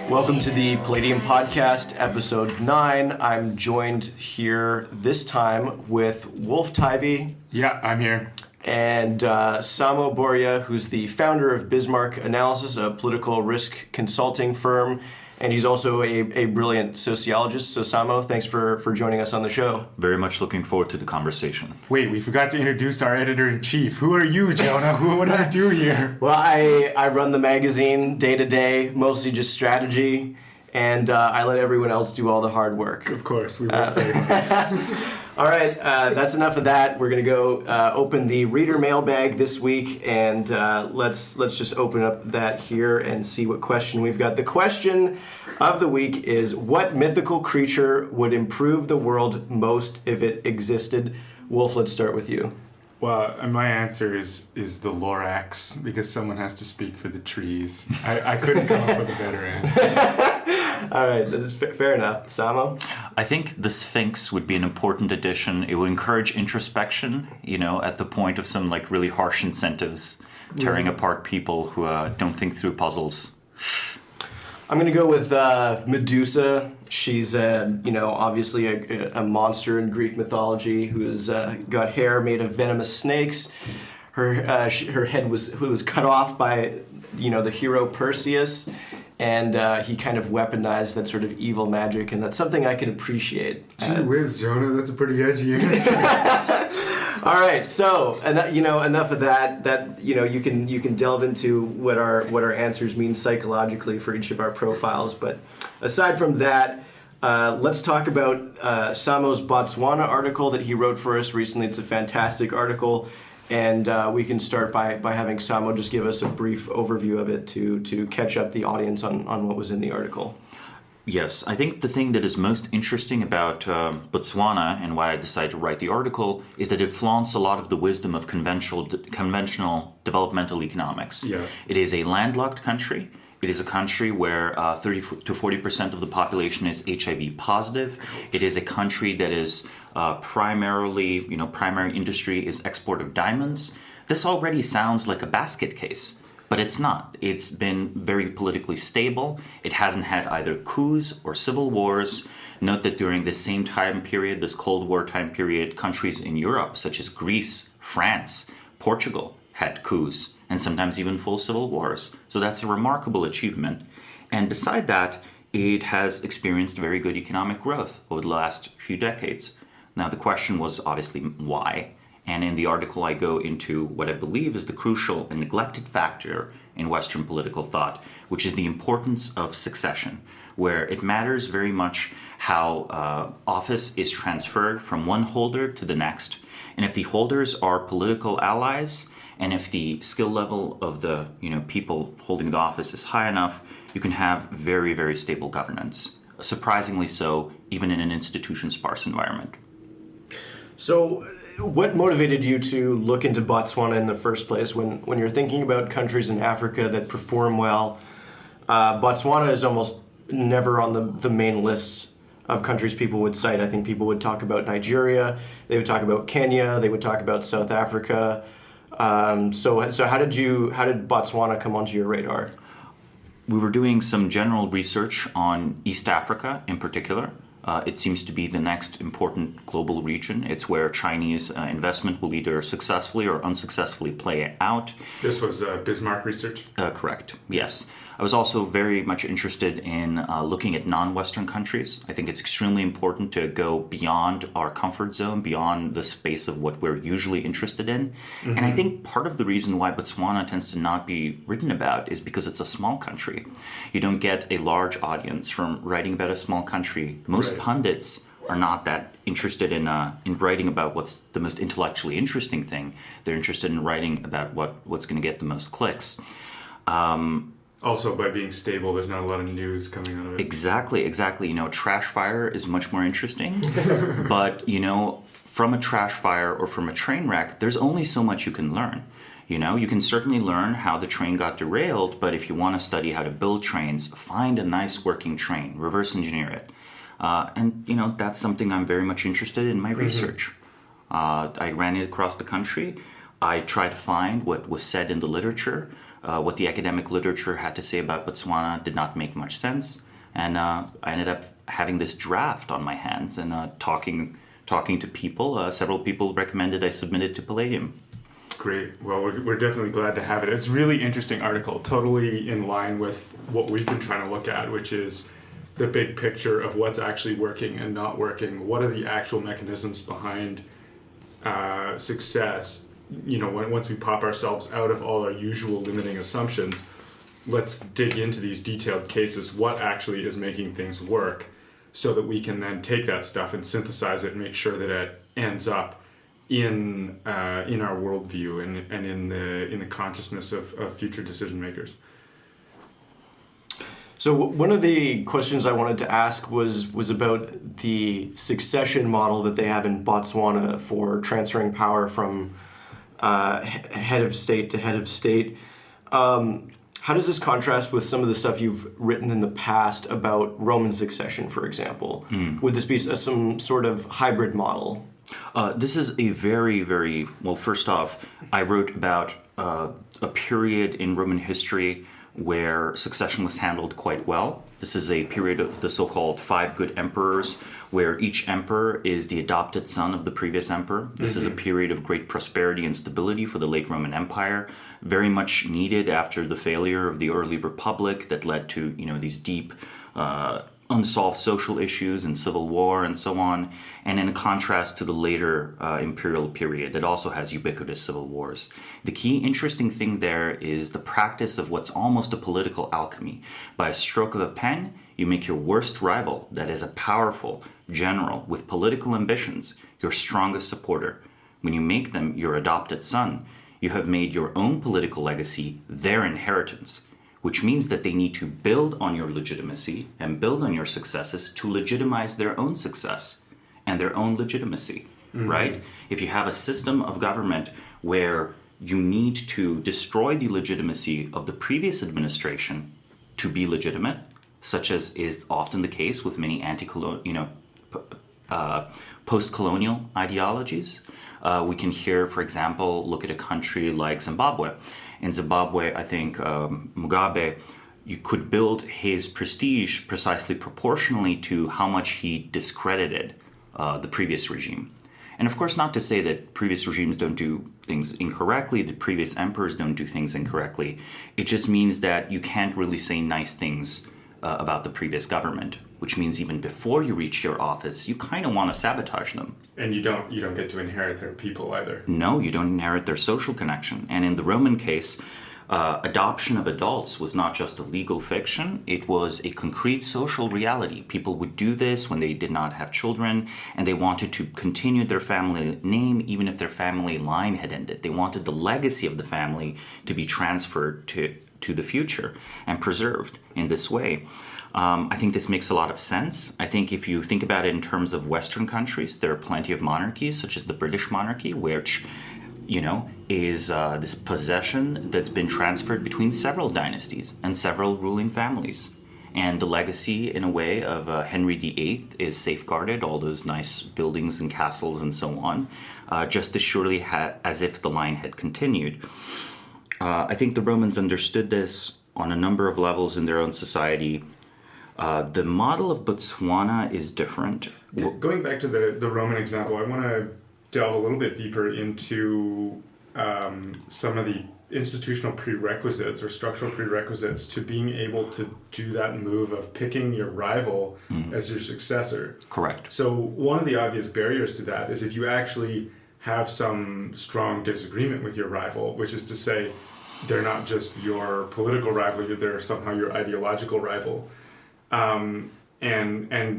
Welcome to the Palladium Podcast, Episode 9. I'm joined here this time with Wolf Tivy. Yeah, I'm here. And Samo Burja, who's the founder of Bismarck Analysis, a political risk consulting firm. And he's also a brilliant sociologist. So Samo, thanks for joining us on the show. Very much looking forward to the conversation. Wait, we forgot to introduce our editor-in-chief. Who are you, Jonah? What do I do here? Well, I run the magazine day to day, mostly just strategy. And I let everyone else do all the hard work. Of course, we work very hard. All right, that's enough of that. We're going to go open the reader mailbag this week, and let's just open up that here and see what question we've got. The question of the week is, what mythical creature would improve the world most if it existed? Wolf, let's start with you. Well, my answer is the Lorax, because someone has to speak for the trees. I couldn't come up with a better answer. All right, this is fair enough. Samo? I think the Sphinx would be an important addition. It would encourage introspection, at the point of some really harsh incentives, tearing apart people who don't think through puzzles. I'm going to go with Medusa. She's, obviously a monster in Greek mythology who's got hair made of venomous snakes. Her head was cut off by, the hero Perseus, and he kind of weaponized that sort of evil magic, and that's something I can appreciate. Gee whiz, Jonah, that's a pretty edgy answer. All right, so enough of that. That you can delve into what our answers mean psychologically for each of our profiles. But aside from that, let's talk about Samo's Botswana article that he wrote for us recently. It's a fantastic article, and we can start by having Samo just give us a brief overview of it to catch up the audience on what was in the article. Yes, I think the thing that is most interesting about Botswana and why I decided to write the article is that it flaunts a lot of the wisdom of conventional developmental economics. Yeah. It is a landlocked country. It is a country where 30 to 40% of the population is HIV positive. It is a country that is primary industry is export of diamonds. This already sounds like a basket case. But it's not. It's been very politically stable. It hasn't had either coups or civil wars. Note that during this same time period, this Cold War time period, countries in Europe, such as Greece, France, Portugal, had coups, and sometimes even full civil wars. So that's a remarkable achievement. And beside that, it has experienced very good economic growth over the last few decades. Now, the question was obviously why? And in the article, I go into what I believe is the crucial and neglected factor in Western political thought, which is the importance of succession, where it matters very much how office is transferred from one holder to the next. And if the holders are political allies, and if the skill level of the people holding the office is high enough, you can have very, very stable governance. Surprisingly so, even in an institution-sparse environment. So, what motivated you to look into Botswana in the first place? When you're thinking about countries in Africa that perform well, Botswana is almost never on the main lists of countries people would cite. I think people would talk about Nigeria, they would talk about Kenya, they would talk about South Africa. So how did Botswana come onto your radar? We were doing some general research on East Africa in particular. It seems to be the next important global region. It's where Chinese investment will either successfully or unsuccessfully play out. This was Bismarck research? Correct, yes. I was also very much interested in looking at non-Western countries. I think it's extremely important to go beyond our comfort zone, beyond the space of what we're usually interested in. Mm-hmm. And I think part of the reason why Botswana tends to not be written about is because it's a small country. You don't get a large audience from writing about a small country. Most pundits are not that interested in writing about what's the most intellectually interesting thing. They're interested in writing about what's going to get the most clicks. Also, by being stable, there's not a lot of news coming out of it. Exactly. Trash fire is much more interesting. But, from a trash fire or from a train wreck, there's only so much you can learn. You can certainly learn how the train got derailed, but if you want to study how to build trains, find a nice working train, reverse engineer it. And that's something I'm very much interested in my research. I ran it across the country. I tried to find what was said in the literature. What the academic literature had to say about Botswana did not make much sense. And I ended up having this draft on my hands and talking to people. Several people recommended I submit it to Palladium. Great. Well, we're definitely glad to have it. It's a really interesting article, totally in line with what we've been trying to look at, which is the big picture of what's actually working and not working. What are the actual mechanisms behind success? Once we pop ourselves out of all our usual limiting assumptions, let's dig into these detailed cases. What actually is making things work, so that we can then take that stuff and synthesize it and make sure that it ends up in our worldview and in the consciousness of future decision makers. So one of the questions I wanted to ask was about the succession model that they have in Botswana for transferring power from head of state to head of state. How does this contrast with some of the stuff you've written in the past about Roman succession, for example? Would this be some sort of hybrid model? This is a very, very, well, first off, I wrote about a period in Roman history where succession was handled quite well. This is a period of the so-called 5 good emperors, where each emperor is the adopted son of the previous emperor. This is a period of great prosperity and stability for the late Roman Empire, very much needed after the failure of the early Republic that led to these deep unsolved social issues and civil war and so on, and in contrast to the later imperial period that also has ubiquitous civil wars. The key interesting thing there is the practice of what's almost a political alchemy. By a stroke of a pen, you make your worst rival, that is a powerful general with political ambitions, your strongest supporter. When you make them your adopted son, you have made your own political legacy their inheritance, which means that they need to build on your legitimacy and build on your successes to legitimize their own success and their own legitimacy, right? If you have a system of government where you need to destroy the legitimacy of the previous administration to be legitimate, such as is often the case with many post-colonial ideologies. We can here, for example, look at a country like Zimbabwe. In Zimbabwe, I think Mugabe, you could build his prestige precisely proportionally to how much he discredited the previous regime. And of course, not to say that previous regimes don't do things incorrectly, the previous emperors don't do things incorrectly. It just means that you can't really say nice things about the previous government, which means even before you reach your office, you kind of want to sabotage them. And you don't get to inherit their people either. No, you don't inherit their social connection. And in the Roman case, adoption of adults was not just a legal fiction, it was a concrete social reality. People would do this when they did not have children, and they wanted to continue their family name even if their family line had ended. They wanted the legacy of the family to be transferred to the future and preserved in this way. I think this makes a lot of sense. I think if you think about it in terms of Western countries, there are plenty of monarchies, such as the British monarchy, which, is this possession that's been transferred between several dynasties and several ruling families. And the legacy, in a way, of Henry VIII is safeguarded, all those nice buildings and castles and so on, just as surely as if the line had continued. I think the Romans understood this on a number of levels in their own society. The model of Botswana is different. Going back to the Roman example, I want to delve a little bit deeper into some of the institutional prerequisites or structural prerequisites to being able to do that move of picking your rival as your successor. Correct. So one of the obvious barriers to that is if you actually have some strong disagreement with your rival, which is to say they're not just your political rival, they're somehow your ideological rival. And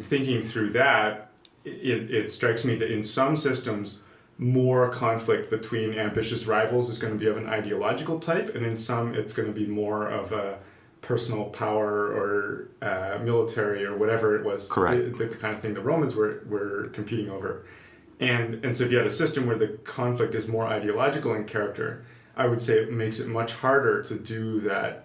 thinking through that, it strikes me that in some systems, more conflict between ambitious rivals is going to be of an ideological type, and in some it's going to be more of a personal power or military or whatever it was. Correct. The kind of thing the Romans were competing over. And so if you had a system where the conflict is more ideological in character, I would say it makes it much harder to do that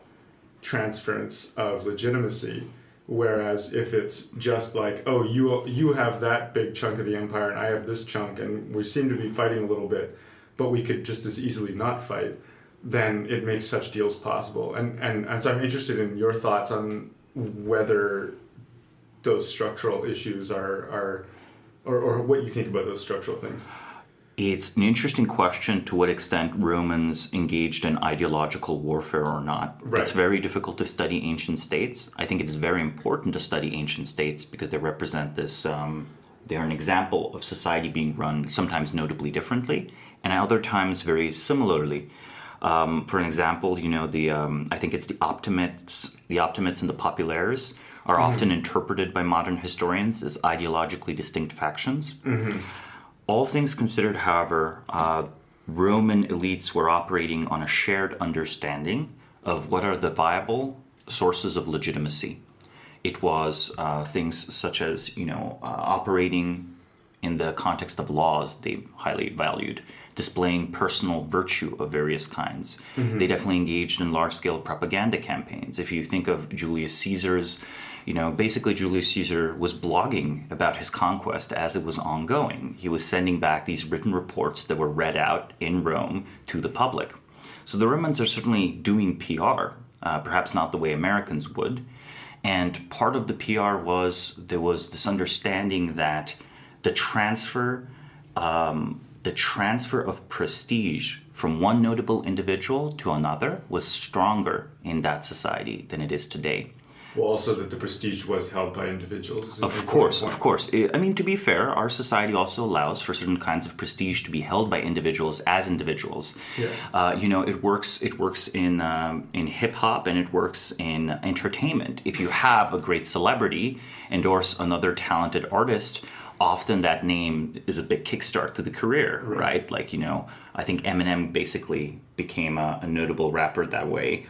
transference of legitimacy. Whereas if it's just like, oh, you have that big chunk of the empire and I have this chunk and we seem to be fighting a little bit, but we could just as easily not fight, then it makes such deals possible. And so I'm interested in your thoughts on whether those structural issues are or what you think about those structural things. It's an interesting question to what extent Romans engaged in ideological warfare or not. Right. It's very difficult to study ancient states. I think it is very important to study ancient states because they represent this, they're an example of society being run sometimes notably differently and at other times very similarly. For an example, I think it's the optimates and the populares are often interpreted by modern historians as ideologically distinct factions. Mm-hmm. All things considered, however, Roman elites were operating on a shared understanding of what are the viable sources of legitimacy. It was things such as, operating in the context of laws they highly valued, displaying personal virtue of various kinds. Mm-hmm. They definitely engaged in large-scale propaganda campaigns. If you think of Julius Caesar's, basically Julius Caesar was blogging about his conquest as it was ongoing. He was sending back these written reports that were read out in Rome to the public. So the Romans are certainly doing PR, perhaps not the way Americans would. And part of the PR was there was this understanding that the transfer of prestige from one notable individual to another was stronger in that society than it is today. Well, also that the prestige was held by individuals. Of course. I mean, to be fair, our society also allows for certain kinds of prestige to be held by individuals as individuals. Yeah. It works in hip hop and it works in entertainment. If you have a great celebrity endorse another talented artist, often that name is a big kickstart to the career, right? Like, I think Eminem basically became a notable rapper that way.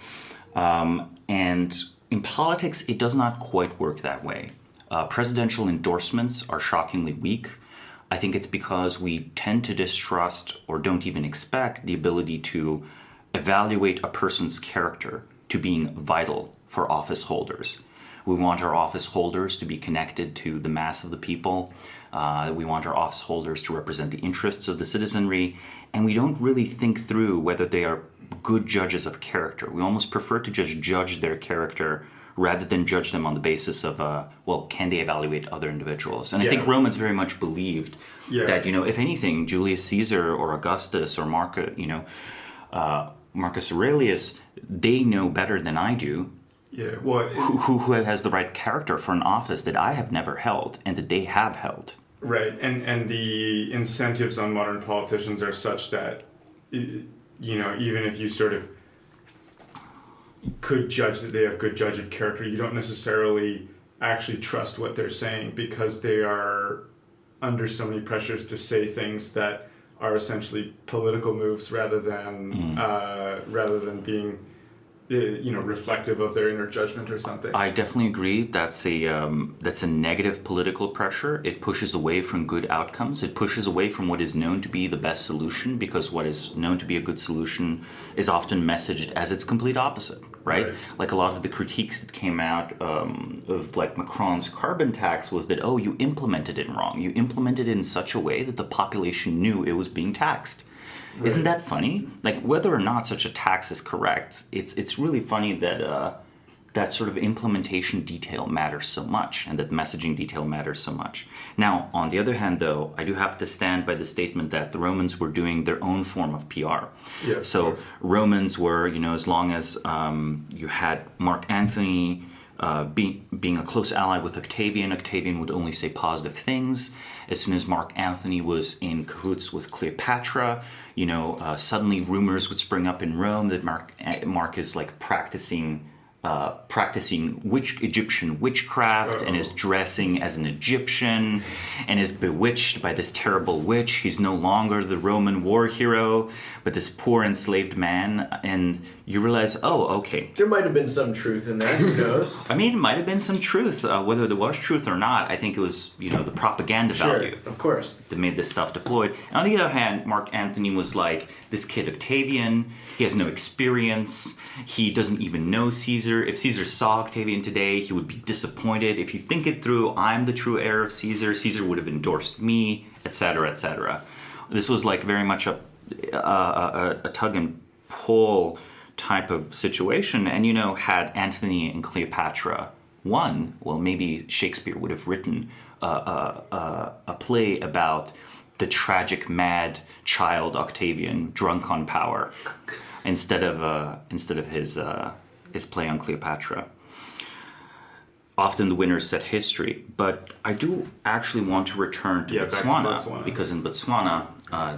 And in politics, it does not quite work that way. Presidential endorsements are shockingly weak. I think it's because we tend to distrust or don't even expect the ability to evaluate a person's character to being vital for office holders. We want our office holders to be connected to the mass of the people. We want our office holders to represent the interests of the citizenry. And we don't really think through whether they are good judges of character. We almost prefer to just judge their character rather than judge them on the basis of, can they evaluate other individuals? And I think Romans very much believed that, if anything, Julius Caesar or Augustus or Marcus Aurelius, they know better than I do. Yeah, well, who has the right character for an office that I have never held and that they have held. Right, and the incentives on modern politicians are such that, even if you sort of could judge that they have good judge of character, you don't necessarily actually trust what they're saying because they are under so many pressures to say things that are essentially political moves rather than being reflective of their inner judgment or something. I definitely agree. That's a negative political pressure. It pushes away from good outcomes. It pushes away from what is known to be the best solution, because what is known to be a good solution is often messaged as its complete opposite, right? Like a lot of the critiques that came out of like Macron's carbon tax was that, you implemented it wrong. You implemented it in such a way that the population knew it was being taxed. Right. Isn't that funny? Like, whether or not such a tax is correct, it's really funny that that sort of implementation detail matters so much and that messaging detail matters so much. Now, on the other hand, though, I do have to stand by the statement that the Romans were doing their own form of PR. Yes, so Romans were, as long as you had Mark Antony being a close ally with Octavian would only say positive things. As soon as Mark Antony was in cahoots with Cleopatra, suddenly rumors would spring up in Rome that Mark is like practicing Egyptian witchcraft and is dressing as an Egyptian and is bewitched by this terrible witch. He's no longer the Roman war hero, but this poor enslaved man. And you realize, okay. There might have been some truth in that, who knows? I mean, it might have been some truth. Whether there was truth or not, I think it was, the propaganda value. Of course. That made this stuff deployed. And on the other hand, Mark Antony was like, this kid Octavian, he has no experience. He doesn't even know Caesar. If Caesar saw Octavian today, he would be disappointed. If you think it through, I'm the true heir of Caesar. Caesar would have endorsed me, etc., etc. This was like very much a tug and whole type of situation. And, had Antony and Cleopatra won, well, maybe Shakespeare would have written a play about the tragic, mad child Octavian drunk on power instead of his play on Cleopatra. Often the winners set history, but I do actually want to return to Botswana, because in Botswana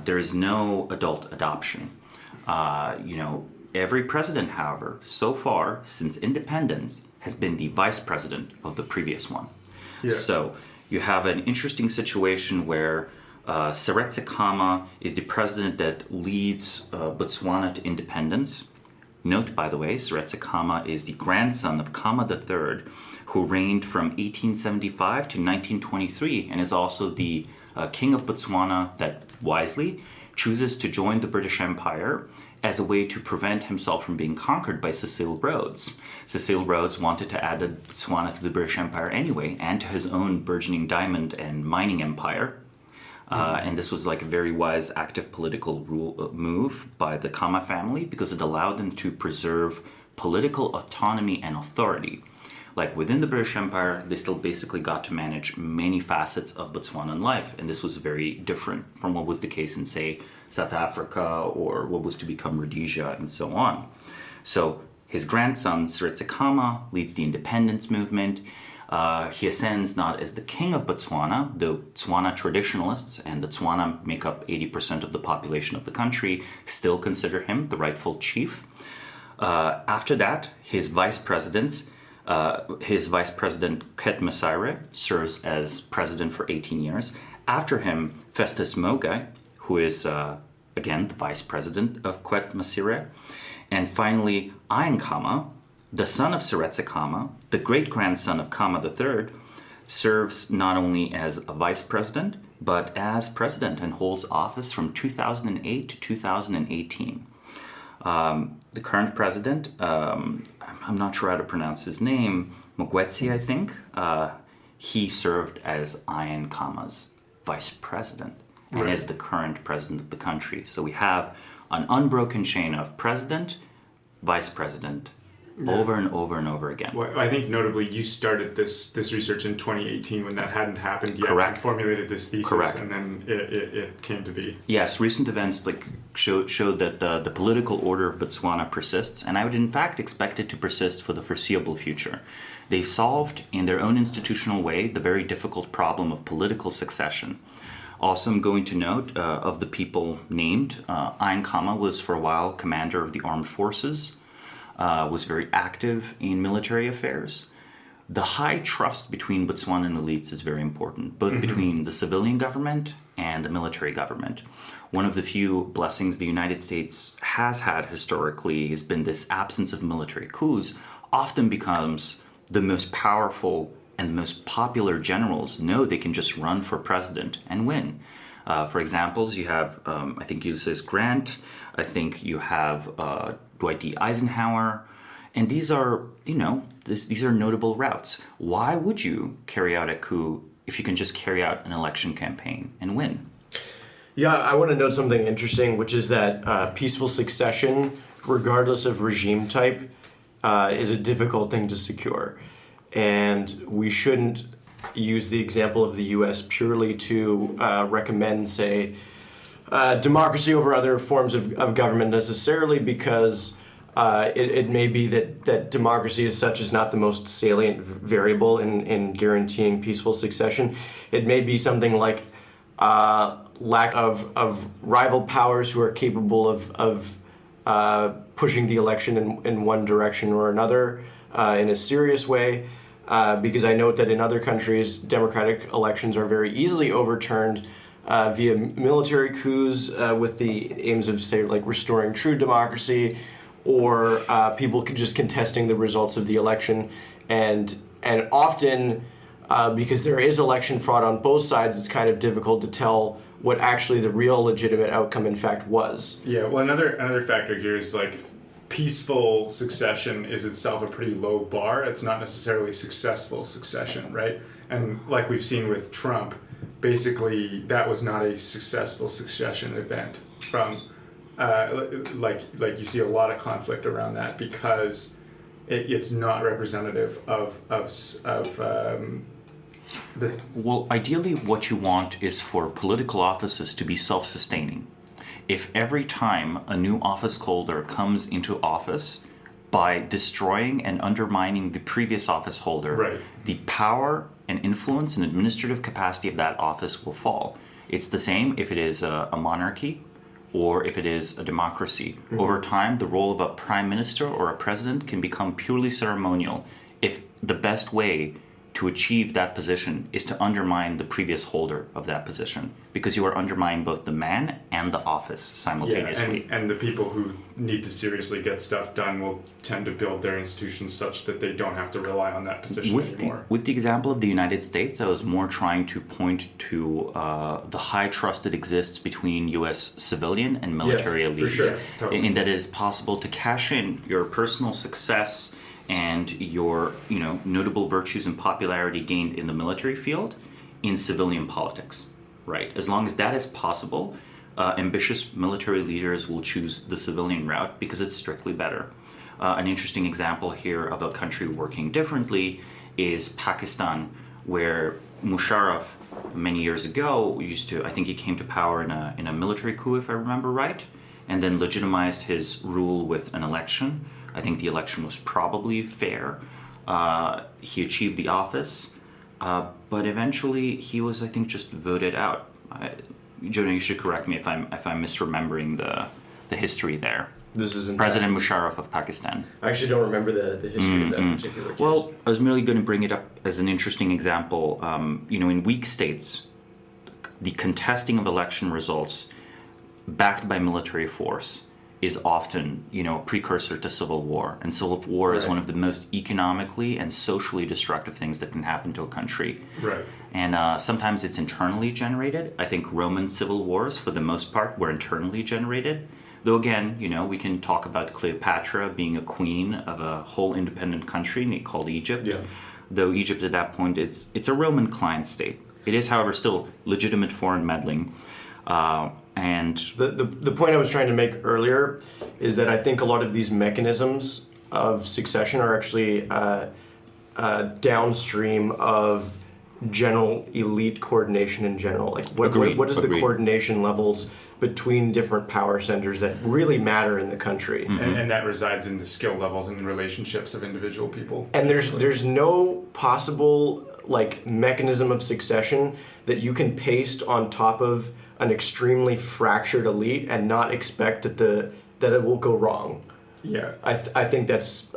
there is no adult adoption. Every president, however, so far since independence, has been the vice president of the previous one. Yeah. So you have an interesting situation where Seretse Khama is the president that leads Botswana to independence. Note, by the way, Seretse Khama is the grandson of Khama III, who reigned from 1875 to 1923, and is also the king of Botswana that wisely chooses to join the British Empire as a way to prevent himself from being conquered by Cecil Rhodes. Cecil Rhodes wanted to add Botswana to the British Empire anyway, and to his own burgeoning diamond and mining empire. And this was like a very wise, active political move by the Khama family, because it allowed them to preserve political autonomy and authority. Like within the British Empire, they still basically got to manage many facets of Botswanan life. And this was very different from what was the case in, say, South Africa, or what was to become Rhodesia, and so on. So his grandson, Seretse Khama, leads the independence movement. He ascends not as the king of Botswana, though Tswana traditionalists, and the Tswana make up 80% of the population of the country, still consider him the rightful chief. After that, his vice president, Ket Masaire, serves as president for 18 years. After him, Festus Mogae, who is, again, the vice president of Ket Masaire. And finally, Ian Khama, the son of Seretse Khama, the great-grandson of Khama III, serves not only as a vice president, but as president, and holds office from 2008 to 2018. The current president, I'm not sure how to pronounce his name, Mogwetsi, I think, he served as Ian Khama's vice president, and is the current president of the country. So we have an unbroken chain of president, vice president, over and over and over again. Well, I think notably you started this research in 2018 when that hadn't happened yet. Correct. You formulated this thesis. Correct. And then it came to be. Yes, recent events show that the political order of Botswana persists, and I would in fact expect it to persist for the foreseeable future. They solved in their own institutional way the very difficult problem of political succession. Also, I'm going to note of the people named, Ian Khama was for a while commander of the armed forces. Was very active in military affairs. The high trust between Botswanan elites is very important, both between the civilian government and the military government. One of the few blessings the United States has had historically has been this absence of military coups. Often becomes the most powerful and the most popular generals know they can just run for president and win. For examples, you have, I think Ulysses Grant, I think you have Dwight D. Eisenhower, and these are, these are notable routes. Why would you carry out a coup if you can just carry out an election campaign and win? Yeah, I want to note something interesting, which is that peaceful succession, regardless of regime type, is a difficult thing to secure. And we shouldn't use the example of the U.S. purely to recommend, say, democracy over other forms of government necessarily, because it may be that democracy as such is not the most salient variable in guaranteeing peaceful succession. It may be something like lack of rival powers who are capable of pushing the election in one direction or another in a serious way. Because I note that in other countries, democratic elections are very easily overturned via military coups with the aims of, say, like restoring true democracy, or people just contesting the results of the election. And often, because there is election fraud on both sides, it's kind of difficult to tell what actually the real legitimate outcome in fact was. Yeah, well, another factor here is like peaceful succession is itself a pretty low bar. It's not necessarily successful succession, right? And like we've seen with Trump, basically that was not a successful succession event from like you see a lot of conflict around that because it's not representative of the. Well, ideally, what you want is for political offices to be self-sustaining. If every time a new office holder comes into office, by destroying and undermining the previous office holder, right, the power and influence and administrative capacity of that office will fall. It's the same if it is a monarchy or if it is a democracy. Mm-hmm. Over time, the role of a prime minister or a president can become purely ceremonial if the best way to achieve that position is to undermine the previous holder of that position, because you are undermining both the man and the office simultaneously. Yeah, and the people who need to seriously get stuff done will tend to build their institutions such that they don't have to rely on that position anymore. With the example of the United States, I was more trying to point to the high trust that exists between U.S. civilian and military elites, for sure. Totally. In that it is possible to cash in your personal success and your notable virtues and popularity gained in the military field in civilian politics, right? As long as that is possible, ambitious military leaders will choose the civilian route because it's strictly better. An interesting example here of a country working differently is Pakistan, where Musharraf many years ago I think he came to power in a military coup, if I remember right, and then legitimized his rule with an election. I think the election was probably fair. He achieved the office, but eventually he was, I think, just voted out. Jonah, you should correct me if I'm misremembering the history there. This is President Musharraf of Pakistan. I actually don't remember the history of that particular case. Well, I was merely going to bring it up as an interesting example. In weak states, the contesting of election results backed by military force is often, a precursor to civil war. And civil war is one of the most economically and socially destructive things that can happen to a country. Right. And sometimes it's internally generated. I think Roman civil wars, for the most part, were internally generated. Though again, we can talk about Cleopatra being a queen of a whole independent country called Egypt. Yeah. Though Egypt at that point, it's a Roman client state. It is, however, still legitimate foreign meddling. And the point I was trying to make earlier is that I think a lot of these mechanisms of succession are actually downstream of general elite coordination in general. Like what is the coordination levels between different power centers that really matter in the country? Mm-hmm. And that resides in the skill levels and the relationships of individual people. And there's no possible mechanism of succession that you can paste on top of an extremely fractured elite and not expect that it will go wrong. Yeah, I think that's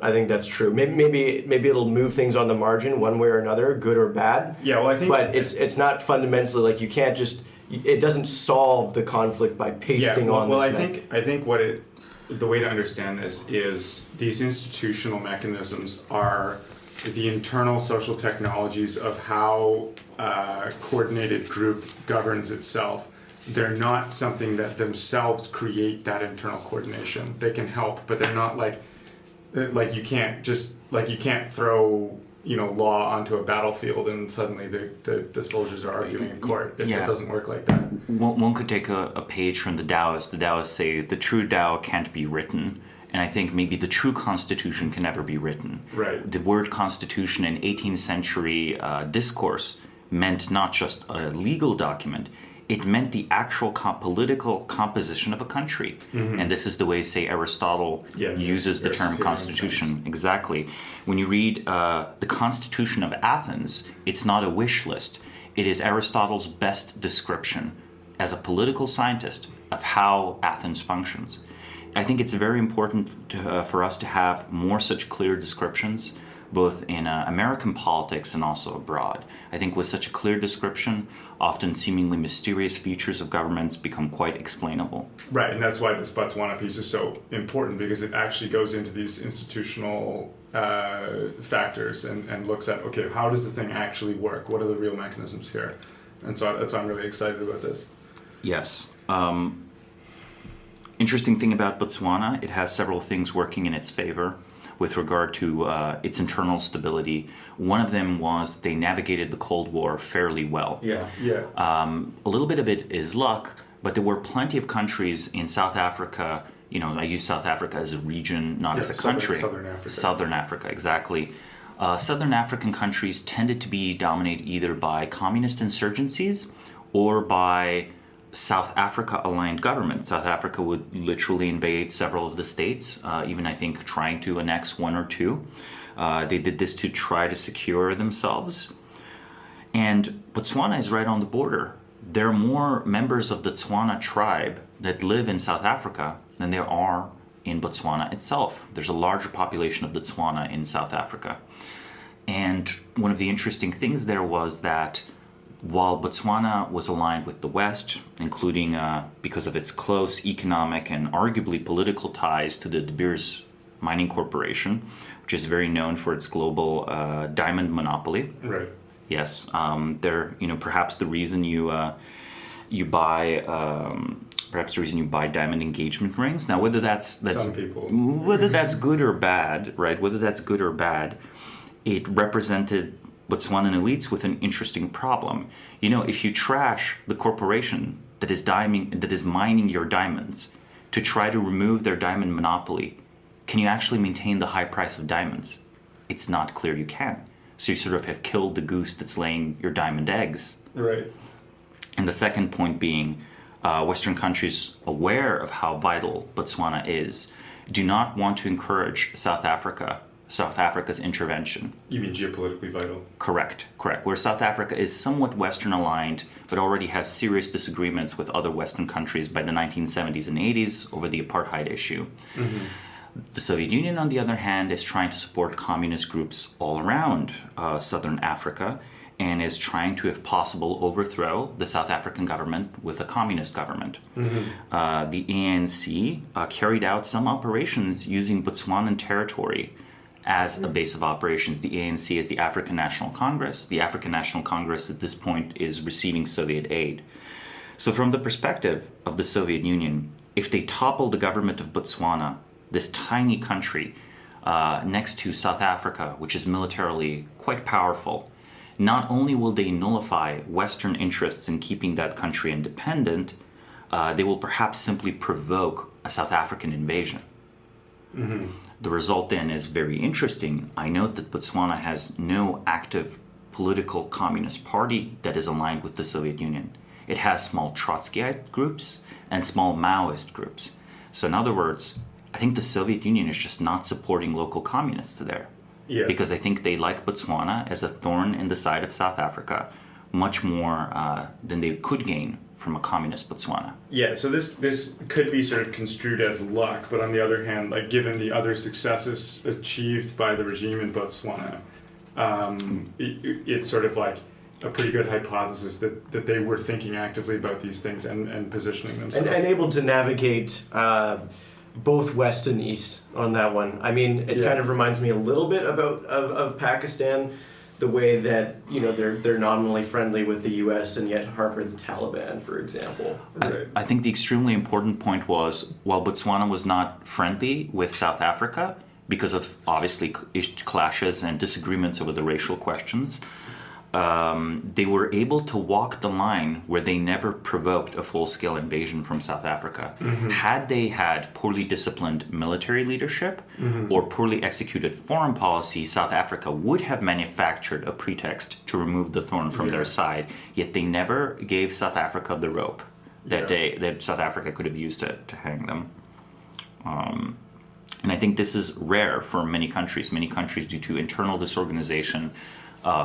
true. Maybe it'll move things on the margin one way or another, good or bad. Yeah, well, I think, but it's not fundamentally you can't just. It doesn't solve the conflict by pasting on. Well, I think the way to understand this is these institutional mechanisms are the internal social technologies of how a coordinated group governs itself. They're not something that themselves create that internal coordination. They can help, but they're not you can't throw law onto a battlefield and suddenly the soldiers are arguing in court. It doesn't work like that. One could take a page from the Taoists. The Taoists say the true Tao can't be written. And I think maybe the true Constitution can never be written. Right. The word Constitution in 18th century discourse meant not just a legal document, it meant the actual political composition of a country. Mm-hmm. And this is the way, say, Aristotle uses the term constitution. Sense. Exactly. When you read the Constitution of Athens, it's not a wish list. It is Aristotle's best description as a political scientist of how Athens functions. I think it's very important for us to have more such clear descriptions, both in American politics and also abroad. I think with such a clear description, often seemingly mysterious features of governments become quite explainable. Right, and that's why this Botswana piece is so important, because it actually goes into these institutional factors and looks at, okay, how does the thing actually work? What are the real mechanisms here? And so that's why I'm really excited about this. Yes. Interesting thing about Botswana, it has several things working in its favor with regard to its internal stability. One of them was that they navigated the Cold War fairly well. Yeah. A little bit of it is luck, but there were plenty of countries in South Africa. I use South Africa as a region, not as a country. Southern Africa. Southern Africa, exactly. Southern African countries tended to be dominated either by communist insurgencies or by South Africa-aligned governments. South Africa would literally invade several of the states, even I think trying to annex one or two. They did this to try to secure themselves. And Botswana is right on the border. There are more members of the Tswana tribe that live in South Africa than there are in Botswana itself. There's a larger population of the Tswana in South Africa. And one of the interesting things there was that while Botswana was aligned with the West, including because of its close economic and arguably political ties to the De Beers Mining Corporation, which is very known for its global diamond monopoly. Right. Yes, they're perhaps the reason you buy diamond engagement rings. Now, whether that's some people, whether that's good or bad, right? Whether that's good or bad, it represented Botswanan elites with an interesting problem. If you trash the corporation that is mining your diamonds to try to remove their diamond monopoly, can you actually maintain the high price of diamonds? It's not clear you can. So you sort of have killed the goose that's laying your diamond eggs. Right. And the second point being, Western countries, aware of how vital Botswana is, do not want to encourage South Africa's intervention. You mean geopolitically vital? Correct. Where South Africa is somewhat Western aligned, but already has serious disagreements with other Western countries by the 1970s and 80s over the apartheid issue. Mm-hmm. The Soviet Union, on the other hand, is trying to support communist groups all around Southern Africa and is trying to, if possible, overthrow the South African government with a communist government. Mm-hmm. The ANC carried out some operations using Botswanan territory as a base of operations. The ANC is the African National Congress. The African National Congress at this point is receiving Soviet aid. So from the perspective of the Soviet Union, if they topple the government of Botswana, this tiny country next to South Africa, which is militarily quite powerful, not only will they nullify Western interests in keeping that country independent, they will perhaps simply provoke a South African invasion. Mm-hmm. The result then is very interesting. I note that Botswana has no active political communist party that is aligned with the Soviet Union. It has small Trotskyite groups and small Maoist groups. So in other words, I think the Soviet Union is just not supporting local communists there. Yeah. Because I think they like Botswana as a thorn in the side of South Africa much more than they could gain from a communist Botswana. Yeah, so this could be sort of construed as luck, but on the other hand, given the other successes achieved by the regime in Botswana, it's sort of like a pretty good hypothesis that they were thinking actively about these things and positioning themselves. And able to navigate both West and East on that one. I mean, it kind of reminds me a little bit of Pakistan, the way that they're nominally friendly with the U.S. and yet harbor the Taliban, for example. I think the extremely important point was, while Botswana was not friendly with South Africa because of obviously clashes and disagreements over the racial questions, they were able to walk the line where they never provoked a full-scale invasion from South Africa. Mm-hmm. Had they had poorly disciplined military leadership or poorly executed foreign policy, South Africa would have manufactured a pretext to remove the thorn from their side, yet they never gave South Africa the rope that South Africa could have used to hang them. And I think this is rare for many countries. Many countries, due to internal disorganization,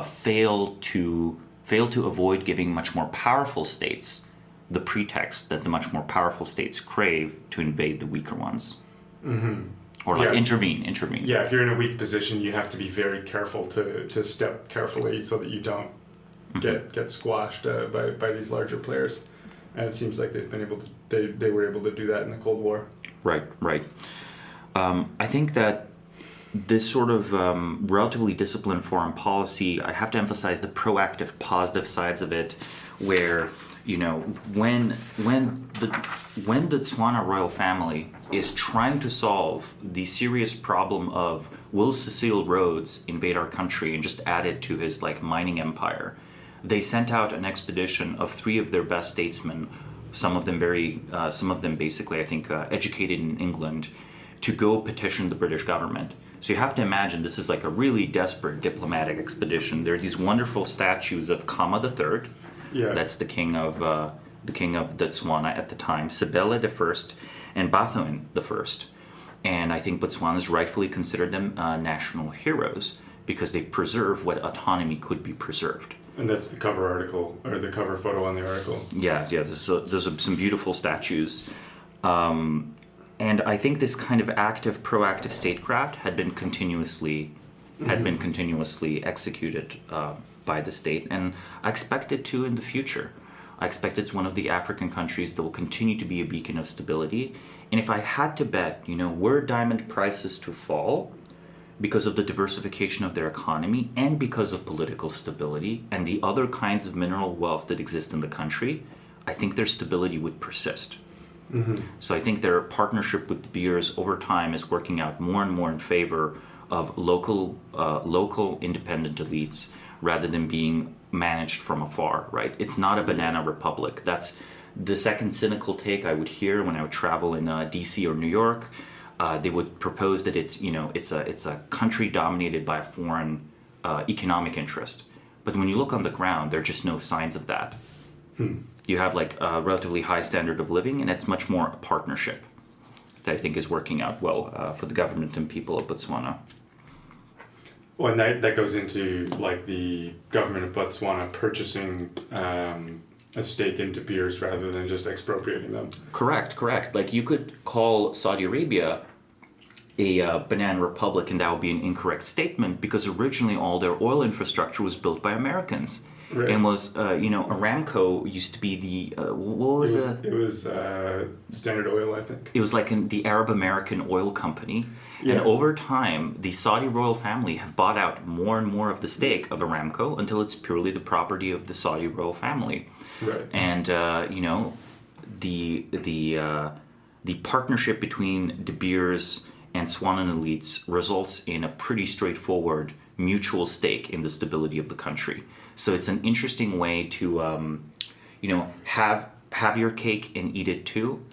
fail to avoid giving much more powerful states the pretext that the much more powerful states crave to invade the weaker ones. Mm-hmm. Or intervene. Yeah, if you're in a weak position, you have to be very careful to step carefully so that you don't get squashed by these larger players. And it seems like they've been able to. They were able to do that in the Cold War. Right. I think that this sort of relatively disciplined foreign policy, I have to emphasize the proactive, positive sides of it, where when the Tswana royal family is trying to solve the serious problem of will Cecil Rhodes invade our country and just add it to his mining empire, they sent out an expedition of 3 of their best statesmen some of them basically, I think, educated in England, to go petition the British government. So you have to imagine this is like a really desperate diplomatic expedition. There are these wonderful statues of Khama III. Yeah. That's the king of Botswana at the time, Sebele I, and Bathoen I. And I think Botswana's rightfully considered them national heroes because they preserve what autonomy could be preserved. And that's the cover article, or the cover photo on the article. Yeah. Those are some beautiful statues. And I think this kind of active, proactive statecraft had been continuously executed by the state, and I expect it to in the future. I expect it's one of the African countries that will continue to be a beacon of stability. And if I had to bet, were diamond prices to fall because of the diversification of their economy and because of political stability and the other kinds of mineral wealth that exist in the country, I think their stability would persist. Mm-hmm. So I think their partnership with De Beers over time is working out more and more in favor of local independent elites rather than being managed from afar, right? It's not a banana republic. That's the second cynical take I would hear when I would travel in DC or New York. They would propose that it's a country dominated by a foreign economic interest. But when you look on the ground, there are just no signs of that. You have like a relatively high standard of living, and it's much more a partnership that I think is working out well for the government and people of Botswana. Well, and that goes into like the government of Botswana purchasing a stake in De Beers rather than just expropriating them. Correct. Like you could call Saudi Arabia a banana republic, and that would be an incorrect statement because originally all their oil infrastructure was built by Americans. Right. And was Aramco used to be the It was Standard Oil, I think. It was like the Arab American Oil Company, yeah. And over time, the Saudi royal family have bought out more and more of the stake of Aramco until it's purely the property of the Saudi royal family. Right. And the partnership between De Beers and Swanan elites results in a pretty straightforward mutual stake in the stability of the country. So it's an interesting way to, have your cake and eat it too.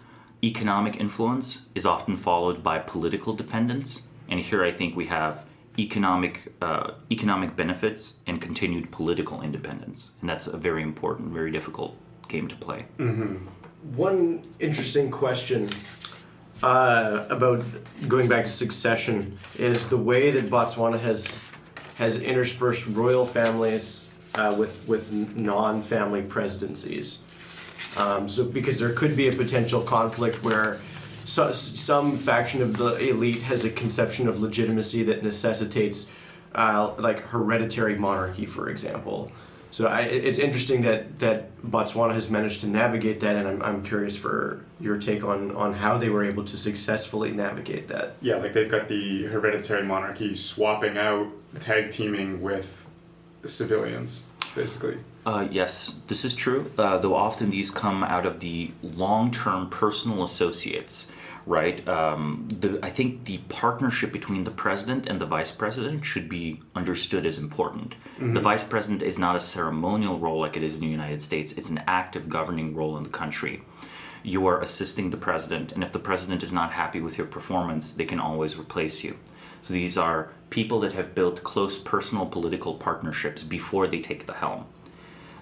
Economic influence is often followed by political dependence, and here I think we have economic benefits and continued political independence, and that's a very important, very difficult game to play. Mm-hmm. One interesting question about going back to succession is the way that Botswana has interspersed royal families with non-family presidencies. So because there could be a potential conflict where some faction of the elite has a conception of legitimacy that necessitates like hereditary monarchy, for example. So it's interesting that Botswana has managed to navigate that, and I'm curious for your take on how they were able to successfully navigate that. Yeah, like they've got the hereditary monarchy swapping out, tag teaming with civilians, basically. Yes, this is true, though often these come out of the long-term personal associates, right? I think the partnership between the president and the vice president should be understood as important. Mm-hmm. The vice president is not a ceremonial role like it is in the United States. It's an active governing role in the country. You are assisting the president, and if the president is not happy with your performance, they can always replace you. So these are people that have built close personal political partnerships before they take the helm.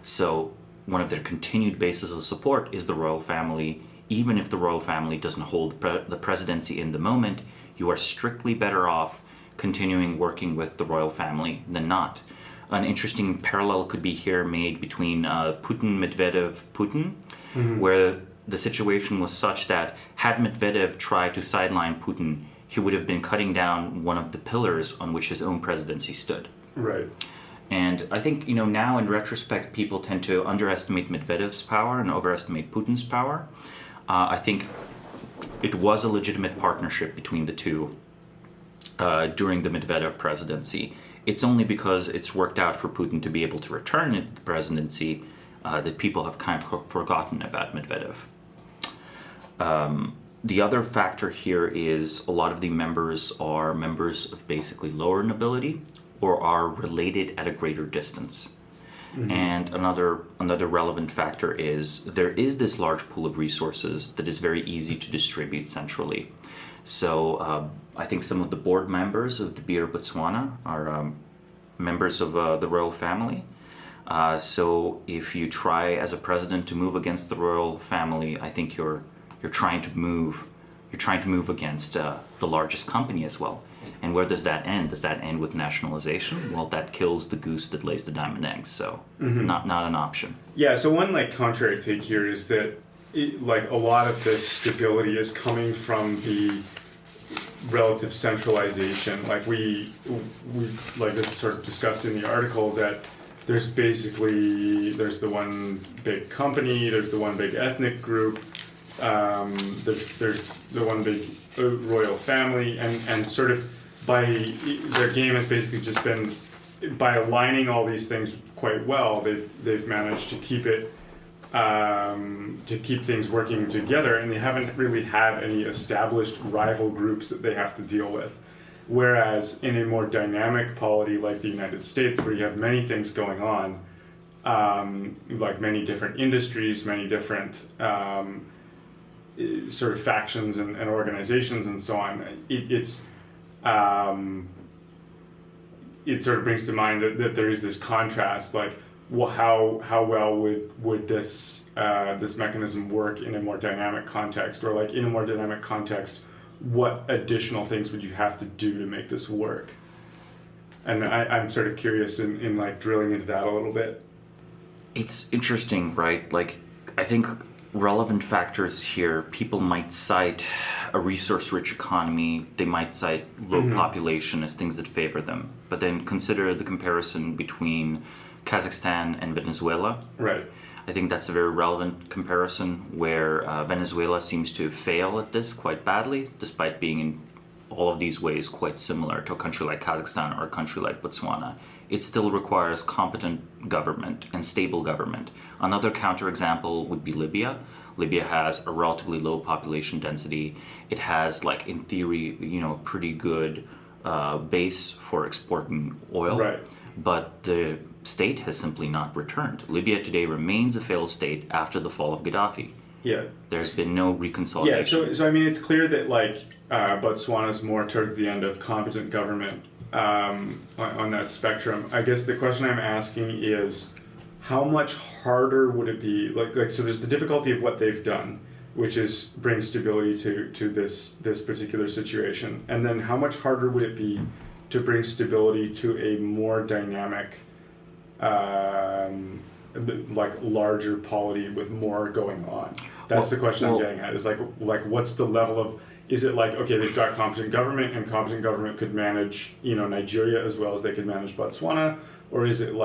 So one of their continued bases of support is the royal family. Even if the royal family doesn't hold the presidency in the moment, you are strictly better off continuing working with the royal family than not. An interesting parallel could be here made between Putin, Medvedev, Putin, mm-hmm. where the situation was such that had Medvedev tried to sideline Putin, he would have been cutting down one of the pillars on which his own presidency stood. Right. And I think, now in retrospect, people tend to underestimate Medvedev's power and overestimate Putin's power. I think it was a legitimate partnership between the two during the Medvedev presidency. It's only because it's worked out for Putin to be able to return to the presidency that people have kind of forgotten about Medvedev. The other factor here is a lot of the members are members of basically lower nobility or are related at a greater distance. And another relevant factor is there is this large pool of resources that is very easy to distribute centrally. So I think some of the board members of De Beer Botswana are members of the royal family. So if you try as a president to move against the royal family, I think you're trying to move against the largest company as well. And where does that end? Does that end with nationalization? Well, that kills the goose that lays the diamond eggs. So not an option. Yeah. So one contrary take here is that a lot of this stability is coming from the relative centralization. We this is sort of discussed in the article that there's the one big company, there's the one big ethnic group, there's the one big royal family, and sort of their game has basically just been by aligning all these things quite well. They've managed to keep it to keep things working together, and they haven't really had any established rival groups that they have to deal with. Whereas in a more dynamic polity like the United States, where you have many things going on, like many different industries, many different sort of factions and organizations and so on, it sort of brings to mind that there is this contrast, how well would this mechanism work in a more dynamic context, or in a more dynamic context, what additional things would you have to do to make this work? And I'm sort of curious in drilling into that a little bit. It's interesting, right? I think relevant factors here, people might cite a resource-rich economy, they might cite low population as things that favor them. But then consider the comparison between Kazakhstan and Venezuela. Right. I think that's a very relevant comparison, where Venezuela seems to fail at this quite badly, despite being in all of these ways quite similar to a country like Kazakhstan or a country like Botswana. It still requires competent government and stable government. Another counterexample would be Libya. Libya has a relatively low population density. It has, in theory, pretty good base for exporting oil. Right. But the state has simply not returned. Libya today remains a failed state after the fall of Gaddafi. Yeah. There's been no reconsolidation. Yeah, so I mean, it's clear that Botswana's more towards the end of competent government on that spectrum. I guess the question I'm asking is, how much harder would it be? So there's the difficulty of what they've done, which is bring stability to this particular situation, and then how much harder would it be to bring stability to a more dynamic, larger polity with more going on? That's the question I'm getting at. Is what's the level of? Is it okay, they've got competent government, and competent government could manage Nigeria as well as they could manage Botswana, or is it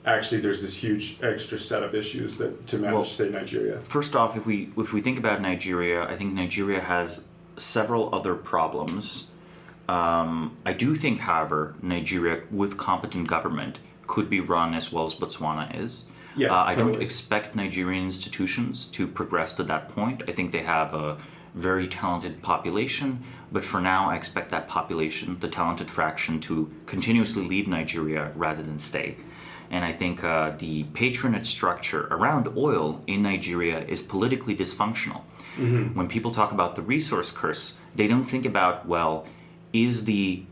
actually there's this huge extra set of issues that to manage, say, Nigeria? First off, if we think about Nigeria, I think Nigeria has several other problems. I do think, however, Nigeria with competent government could be run as well as Botswana is. Yeah, I totally. don't expect Nigerian institutions to progress to that point. I think they have a very talented population, but for now I expect that population, the talented fraction, to continuously leave Nigeria rather than stay. And I think the patronage structure around oil in Nigeria is politically dysfunctional. Mm-hmm. When people talk about the resource curse, they don't think about, is the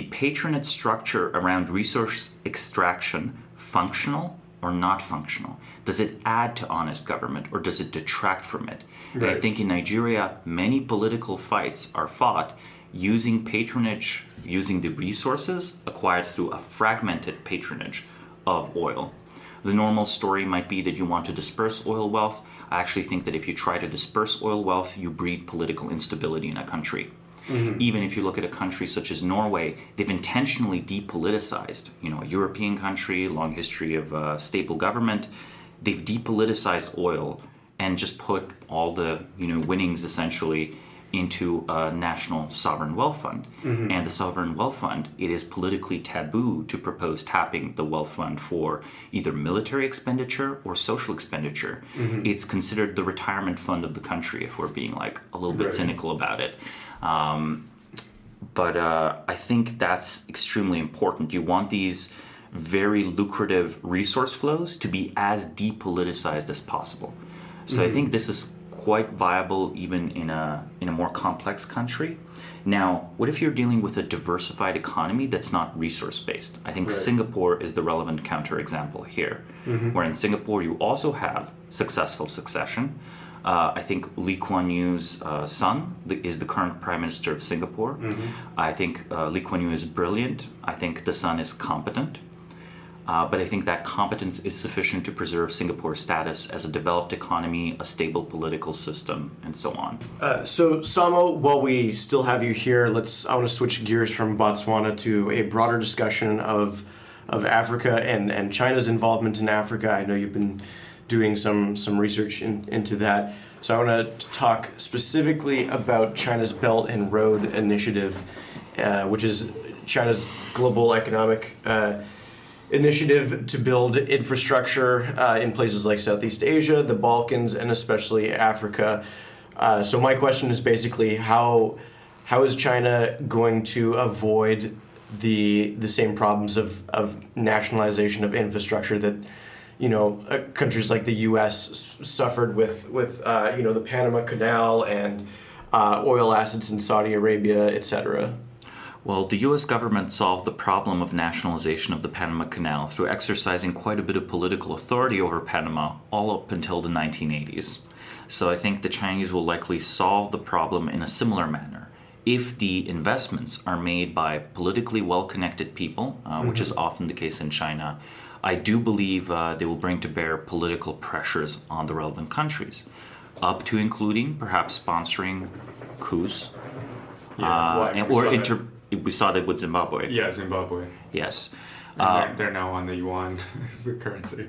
patronage structure around resource extraction functional or not functional? Does it add to honest government, or does it detract from it? Right. And I think in Nigeria, many political fights are fought using patronage, using the resources acquired through a fragmented patronage of oil. The normal story might be that you want to disperse oil wealth. I actually think that if you try to disperse oil wealth, you breed political instability in a country. Mm-hmm. Even if you look at a country such as Norway, they've intentionally depoliticized, a European country, long history of stable government. They've depoliticized oil and just put all the, winnings essentially into a national sovereign wealth fund. Mm-hmm. And the sovereign wealth fund, it is politically taboo to propose tapping the wealth fund for either military expenditure or social expenditure. Mm-hmm. It's considered the retirement fund of the country, if we're being a little bit cynical about it. But I think that's extremely important. You want these very lucrative resource flows to be as depoliticized as possible. So I think this is quite viable even in a more complex country. Now, what if you're dealing with a diversified economy that's not resource-based? I think Singapore is the relevant counterexample here, where in Singapore you also have successful succession. I think Lee Kuan Yew's son is the current Prime Minister of Singapore. I think Lee Kuan Yew is brilliant. I think the son is competent. But I think that competence is sufficient to preserve Singapore's status as a developed economy, a stable political system, and so on. So Samo, while we still have you here, I want to switch gears from Botswana to a broader discussion of Africa and China's involvement in Africa. I know you've been doing some research into that. So I want to talk specifically about China's Belt and Road Initiative, which is China's global economic initiative to build infrastructure in places like Southeast Asia, the Balkans, and especially Africa. So my question is basically how is China going to avoid the same problems of nationalization of infrastructure that countries like the U.S. suffered with the Panama Canal and oil assets in Saudi Arabia, etc.? Well, the U.S. government solved the problem of nationalization of the Panama Canal through exercising quite a bit of political authority over Panama all up until the 1980s. So I think the Chinese will likely solve the problem in a similar manner. If the investments are made by politically well-connected people, which is often the case in China, I do believe they will bring to bear political pressures on the relevant countries, up to including perhaps sponsoring coups. We saw that with Zimbabwe. Yeah, Zimbabwe. Yes. And they're now on the yuan as the currency.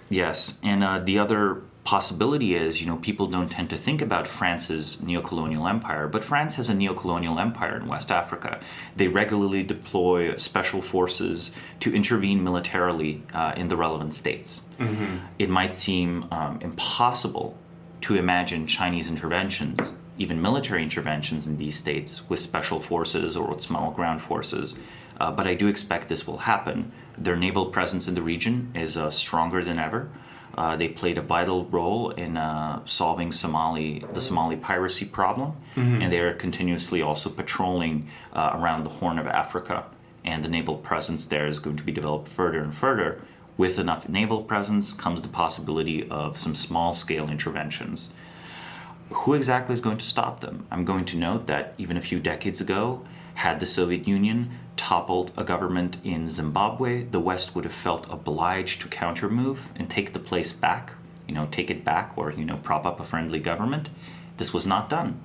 Yes, and the other possibility is, people don't tend to think about France's neocolonial empire, but France has a neocolonial empire in West Africa. They regularly deploy special forces to intervene militarily in the relevant states. It might seem impossible to imagine Chinese interventions, even military interventions in these states with special forces or with small ground forces, but I do expect this will happen. Their naval presence in the region is stronger than ever. They played a vital role in solving the Somali piracy problem, and they are continuously also patrolling around the Horn of Africa, and the naval presence there is going to be developed further and further. With enough naval presence comes the possibility of some small-scale interventions. Who exactly is going to stop them? I'm going to note that even a few decades ago, had the Soviet Union toppled a government in Zimbabwe, the West would have felt obliged to countermove and take the place back, take it back or, prop up a friendly government. This was not done.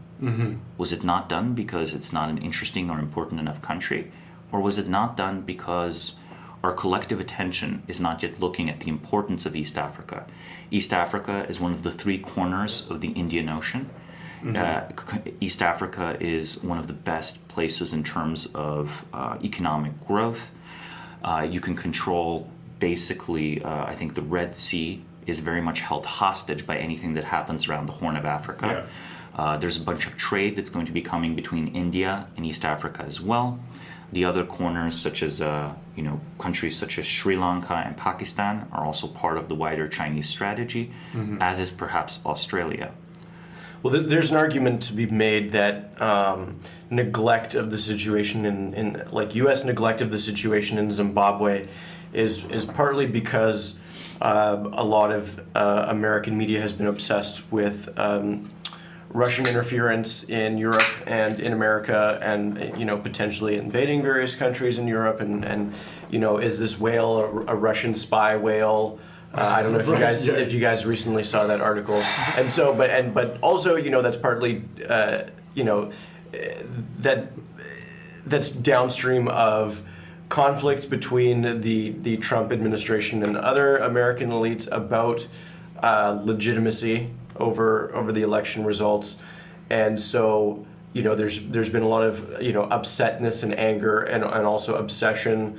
Was it not done because it's not an interesting or important enough country? Or was it not done because our collective attention is not yet looking at the importance of East Africa? East Africa is one of the three corners of the Indian Ocean. East Africa is one of the best places in terms of economic growth. You can control basically, I think the Red Sea is very much held hostage by anything that happens around the Horn of Africa. There's a bunch of trade that's going to be coming between India and East Africa as well. The other corners, such as countries such as Sri Lanka and Pakistan, are also part of the wider Chinese strategy, as is perhaps Australia. Well, there's an argument to be made that neglect of the situation in U.S. neglect of the situation in Zimbabwe is partly because a lot of American media has been obsessed with Russian interference in Europe and in America, and potentially invading various countries in Europe, and is this whale a Russian spy whale? I don't know if you guys recently saw that article, and so but also that's partly that's downstream of conflict between the Trump administration and other American elites about legitimacy over the election results, and so there's been a lot of upsetness and anger and also obsession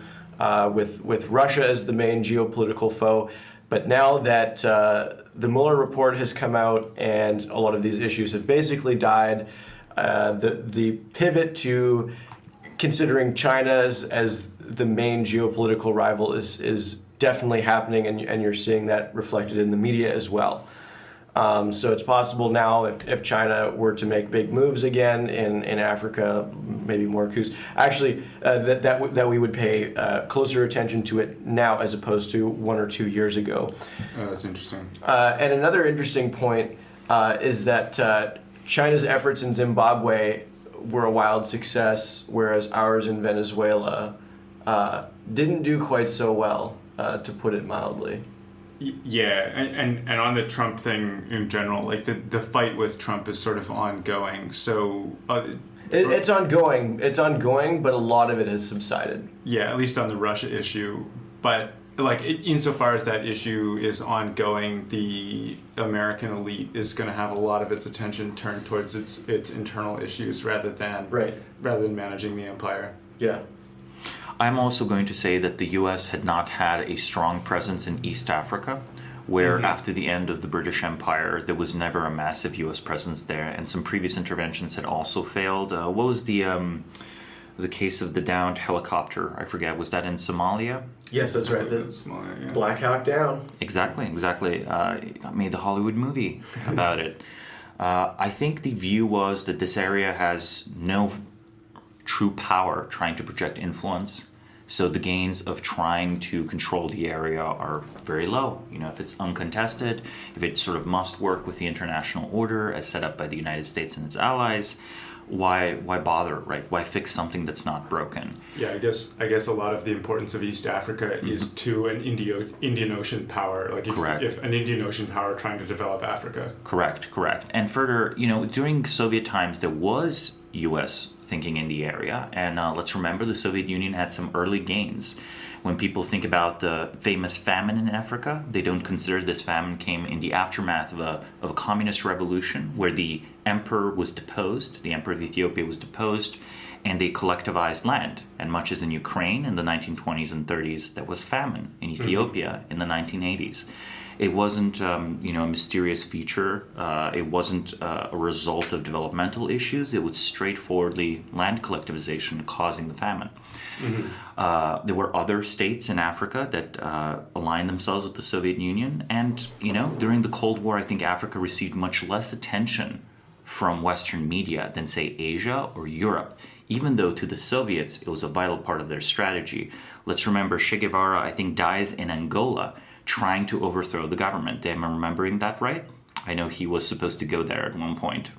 with Russia as the main geopolitical foe. But now that the Mueller report has come out and a lot of these issues have basically died, the pivot to considering China as the main geopolitical rival is definitely happening, and you're seeing that reflected in the media as well. So it's possible now if China were to make big moves again in Africa, maybe more coups, actually that we would pay closer attention to it now as opposed to 1 or 2 years ago. Oh, that's interesting. And another interesting point is that China's efforts in Zimbabwe were a wild success, whereas ours in Venezuela didn't do quite so well, to put it mildly. Yeah, and on the Trump thing in general, like the fight with Trump is sort of ongoing. So it's ongoing, but a lot of it has subsided. Yeah, at least on the Russia issue. But like insofar as that issue is ongoing, the American elite is going to have a lot of its attention turned towards its internal issues rather than managing the empire. Yeah. I'm also going to say that the U.S. had not had a strong presence in East Africa, where after the end of the British Empire, there was never a massive U.S. presence there, and some previous interventions had also failed. What was the case of the downed helicopter? I forget. Was that in Somalia? Yes, that's right. Somalia, yeah. Black Hawk Down. Exactly. Made the Hollywood movie about it. I think the view was that this area has no true power trying to project influence. So the gains of trying to control the area are very low. If it's uncontested, if it sort of must work with the international order as set up by the United States and its allies, why bother, right? Why fix something that's not broken? Yeah, I guess a lot of the importance of East Africa is to an Indian Ocean power. Like if an Indian Ocean power trying to develop Africa. Correct. And further, during Soviet times, there was U.S. thinking in the area, and let's remember the Soviet Union had some early gains. When people think about the famous famine in Africa, they don't consider this famine came in the aftermath of a communist revolution where the emperor was deposed, the emperor of Ethiopia was deposed, and they collectivized land. And much as in Ukraine in the 1920s and 30s, there was famine in Ethiopia in the 1980s. It wasn't, a mysterious feature. It wasn't a result of developmental issues. It was straightforwardly land collectivization causing the famine. There were other states in Africa that aligned themselves with the Soviet Union. And, during the Cold War, I think Africa received much less attention from Western media than, say, Asia or Europe, even though to the Soviets it was a vital part of their strategy. Let's remember Che Guevara, I think, dies in Angola trying to overthrow the government. Am I remembering that right? I know he was supposed to go there at one point.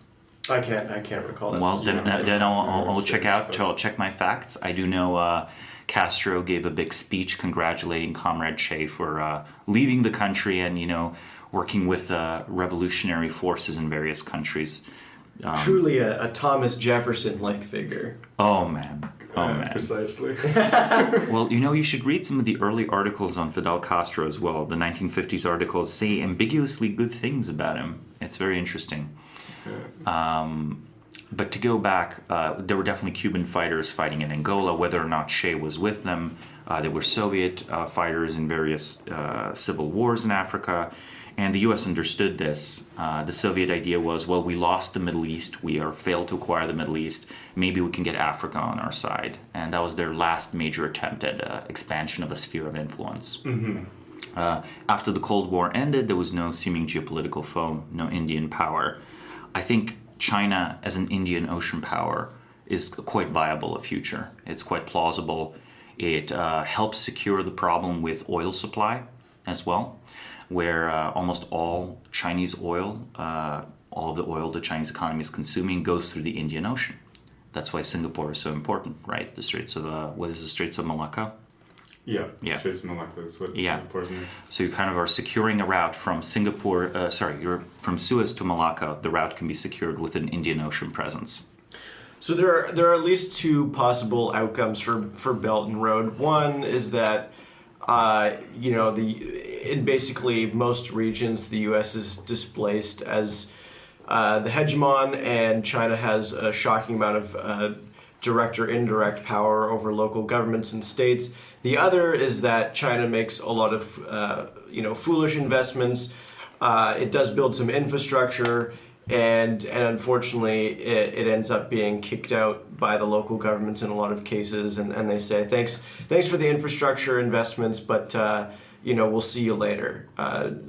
I can't recall that. Well, then I'll check my facts. I do know Castro gave a big speech congratulating Comrade Che for leaving the country and, working with revolutionary forces in various countries. Truly a Thomas Jefferson-like figure. Oh, man. Precisely. Well, you should read some of the early articles on Fidel Castro as well. The 1950s articles say ambiguously good things about him. It's very interesting. But to go back, there were definitely Cuban fighters fighting in Angola, whether or not Che was with them. There were Soviet fighters in various civil wars in Africa. And the U.S. understood this. The Soviet idea was, well, we lost the Middle East. We failed to acquire the Middle East. Maybe we can get Africa on our side. And that was their last major attempt at expansion of a sphere of influence. After the Cold War ended, there was no seeming geopolitical foe, no Indian power. I think China as an Indian Ocean power is quite viable a future. It's quite plausible. It helps secure the problem with oil supply as well, where almost all Chinese oil, all of the oil the Chinese economy is consuming goes through the Indian Ocean. That's why Singapore is so important, right? The Straits of, what is the Straits of Malacca? Yeah. Straits of Malacca is what Singapore is. So you kind of are securing a route from you're from Suez to Malacca. The route can be secured with an Indian Ocean presence. So there are at least two possible outcomes for Belt and Road. One is that in basically most regions, the U.S. is displaced as the hegemon, and China has a shocking amount of direct or indirect power over local governments and states. The other is that China makes a lot of foolish investments. It does build some infrastructure. and unfortunately it ends up being kicked out by the local governments in a lot of cases, and they say thanks for the infrastructure investments, but we'll see you later.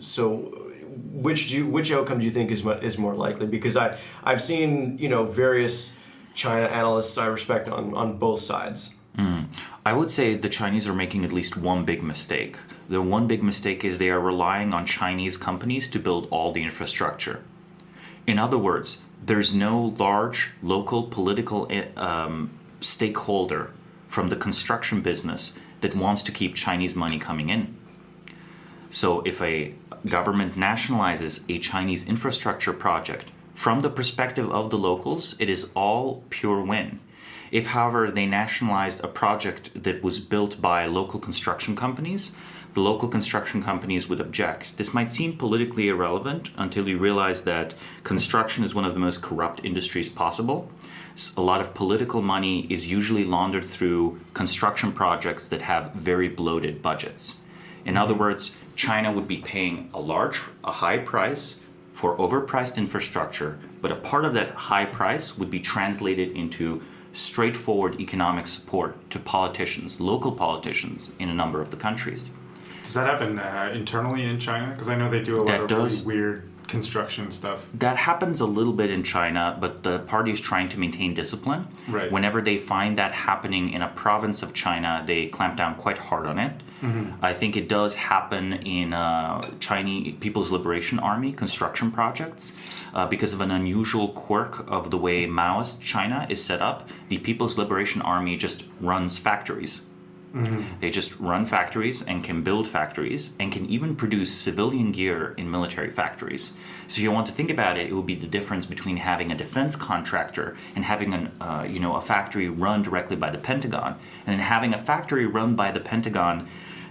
So which outcome do you think is more likely? Because I've seen various China analysts I respect on both sides. I would say the Chinese are making at least one big mistake. The one big mistake is they are relying on Chinese companies to build all the infrastructure. In other words, there's no large local political stakeholder from the construction business that wants to keep Chinese money coming in. So if a government nationalizes a Chinese infrastructure project, from the perspective of the locals, it is all pure win. If, however, they nationalized a project that was built by local construction companies, the local construction companies would object. This might seem politically irrelevant until you realize that construction is one of the most corrupt industries possible. A lot of political money is usually laundered through construction projects that have very bloated budgets. In other words, China would be paying a high price for overpriced infrastructure, but a part of that high price would be translated into straightforward economic support to politicians, local politicians in a number of the countries. Does that happen internally in China? Because I know they do a lot of really weird construction stuff. That happens a little bit in China, but the party is trying to maintain discipline. Right. Whenever they find that happening in a province of China, they clamp down quite hard on it. I think it does happen in Chinese People's Liberation Army construction projects. Because of an unusual quirk of the way Maoist China is set up, the People's Liberation Army just runs factories. They just run factories and can build factories and can even produce civilian gear in military factories. So if you want to think about it, it would be the difference between having a defense contractor and having a factory run directly by the Pentagon, and then having a factory run by the Pentagon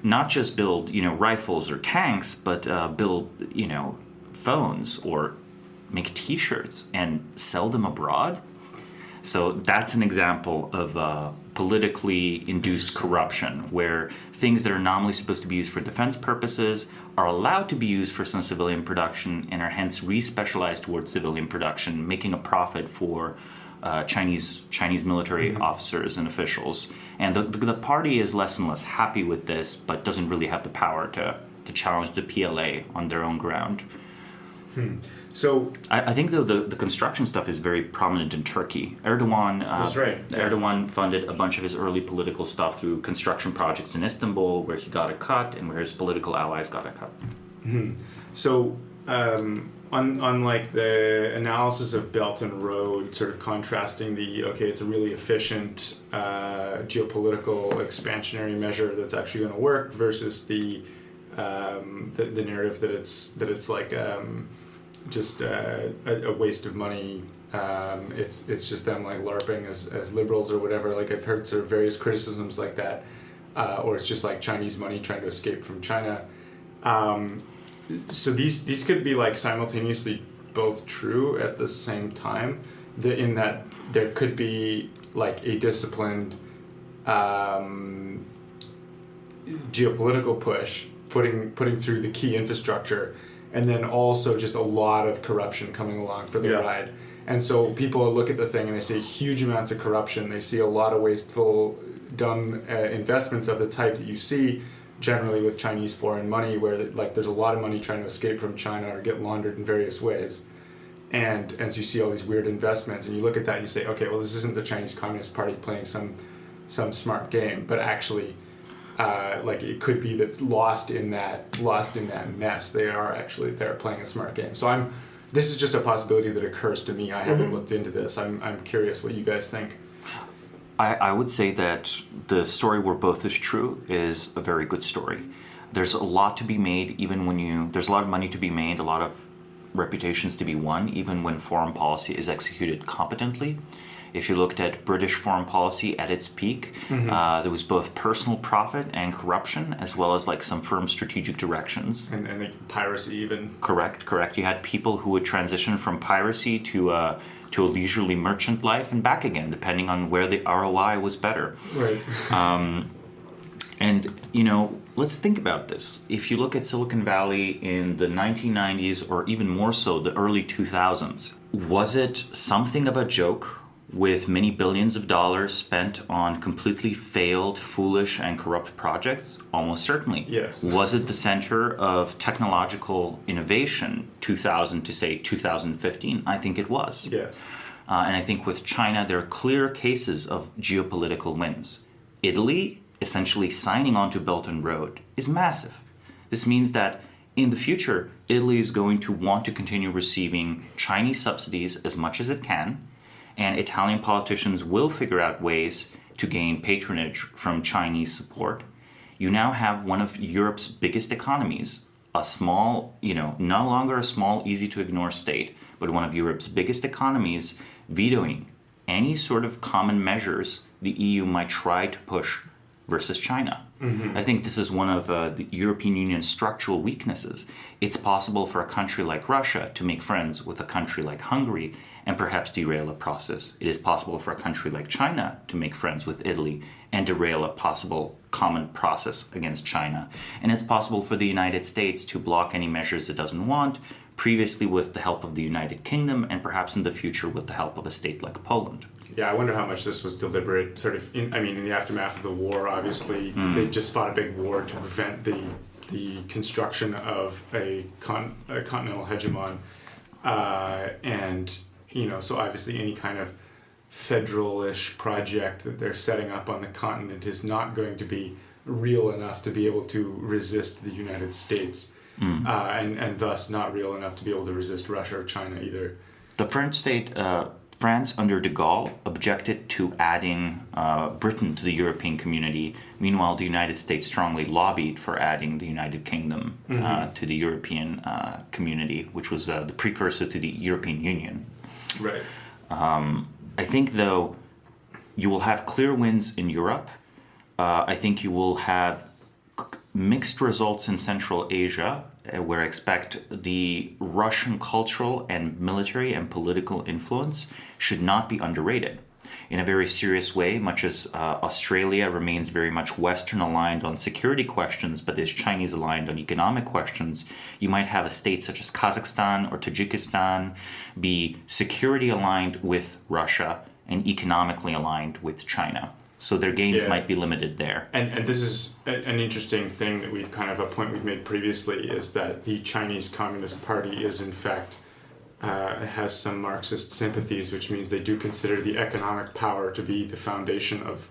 not just build rifles or tanks, but build phones or make T-shirts and sell them abroad. So that's an example of politically induced corruption, where things that are nominally supposed to be used for defense purposes are allowed to be used for some civilian production and are hence re-specialized towards civilian production, making a profit for Chinese military officers and officials. And the party is less and less happy with this, but doesn't really have the power to challenge the PLA on their own ground. So I think though the construction stuff is very prominent in Turkey. Erdogan, that's right. Yeah. Erdogan funded a bunch of his early political stuff through construction projects in Istanbul, where he got a cut and where his political allies got a cut. So unlike the analysis of Belt and Road, sort of contrasting it's a really efficient geopolitical expansionary measure that's actually going to work versus the narrative that it's like just a waste of money. It's just them like LARPing as liberals or whatever. Like I've heard sort of various criticisms like that, or it's just like Chinese money trying to escape from China. So these could be like simultaneously both true at the same time. In that there could be like a disciplined geopolitical push putting through the key infrastructure, and then also just a lot of corruption coming along for the ride. And so people look at the thing and they see huge amounts of corruption. They see a lot of wasteful, dumb investments of the type that you see generally with Chinese foreign money, where like there's a lot of money trying to escape from China or get laundered in various ways. And so you see all these weird investments, and you look at that and you say, okay, well, this isn't the Chinese Communist Party playing some smart game, but actually like it could be that's lost in that mess. They're playing a smart game. So this is just a possibility that occurs to me. I haven't looked into this. I'm curious what you guys think. I would say that the story where both is true is a very good story. There's a lot to be made there's a lot of money to be made, a lot of reputations to be won, even when foreign policy is executed competently. If you looked at British foreign policy at its peak, there was both personal profit and corruption, as well as like some firm strategic directions. And like piracy even. Correct. You had people who would transition from piracy to a leisurely merchant life and back again, depending on where the ROI was better. Right. And, let's think about this. If you look at Silicon Valley in the 1990s, or even more so, the early 2000s, was it something of a joke with many billions of dollars spent on completely failed, foolish, and corrupt projects? Almost certainly. Yes. Was it the center of technological innovation, 2000 to, say, 2015? I think it was. Yes. And I think with China, there are clear cases of geopolitical wins. Italy, essentially signing on to Belt and Road, is massive. This means that in the future, Italy is going to want to continue receiving Chinese subsidies as much as it can, and Italian politicians will figure out ways to gain patronage from Chinese support. You now have one of Europe's biggest economies, a small, no longer a small, easy-to-ignore state, but one of Europe's biggest economies vetoing any sort of common measures the EU might try to push versus China. Mm-hmm. I think this is one of the European Union's structural weaknesses. It's possible for a country like Russia to make friends with a country like Hungary and perhaps derail a process. It is possible for a country like China to make friends with Italy and derail a possible common process against China. And it's possible for the United States to block any measures it doesn't want, previously with the help of the United Kingdom and perhaps in the future with the help of a state like Poland. Yeah, I wonder how much this was deliberate, sort of, in the aftermath of the war, obviously, they just fought a big war to prevent the construction of a continental hegemon. So obviously any kind of federal-ish project that they're setting up on the continent is not going to be real enough to be able to resist the United States, and thus not real enough to be able to resist Russia or China either. The French state, France under de Gaulle, objected to adding Britain to the European community. Meanwhile, the United States strongly lobbied for adding the United Kingdom to the European community, which was the precursor to the European Union. Right. I think, though, you will have clear wins in Europe. I think you will have mixed results in Central Asia, where I expect the Russian cultural and military and political influence should not be underrated. In a very serious way, much as Australia remains very much Western aligned on security questions, but is Chinese aligned on economic questions, you might have a state such as Kazakhstan or Tajikistan be security aligned with Russia and economically aligned with China. So their gains might be limited there. And this is an interesting thing that a point we've made previously, is that the Chinese Communist Party is in fact has some Marxist sympathies, which means they do consider the economic power to be the foundation of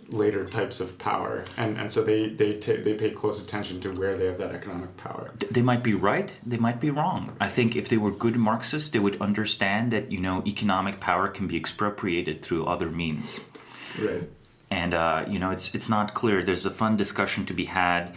later types of power, and so they pay close attention to where they have that economic power. They might be right, they might be wrong. I think if they were good Marxists, they would understand that economic power can be expropriated through other means. Right. And it's not clear. There's a fun discussion to be had.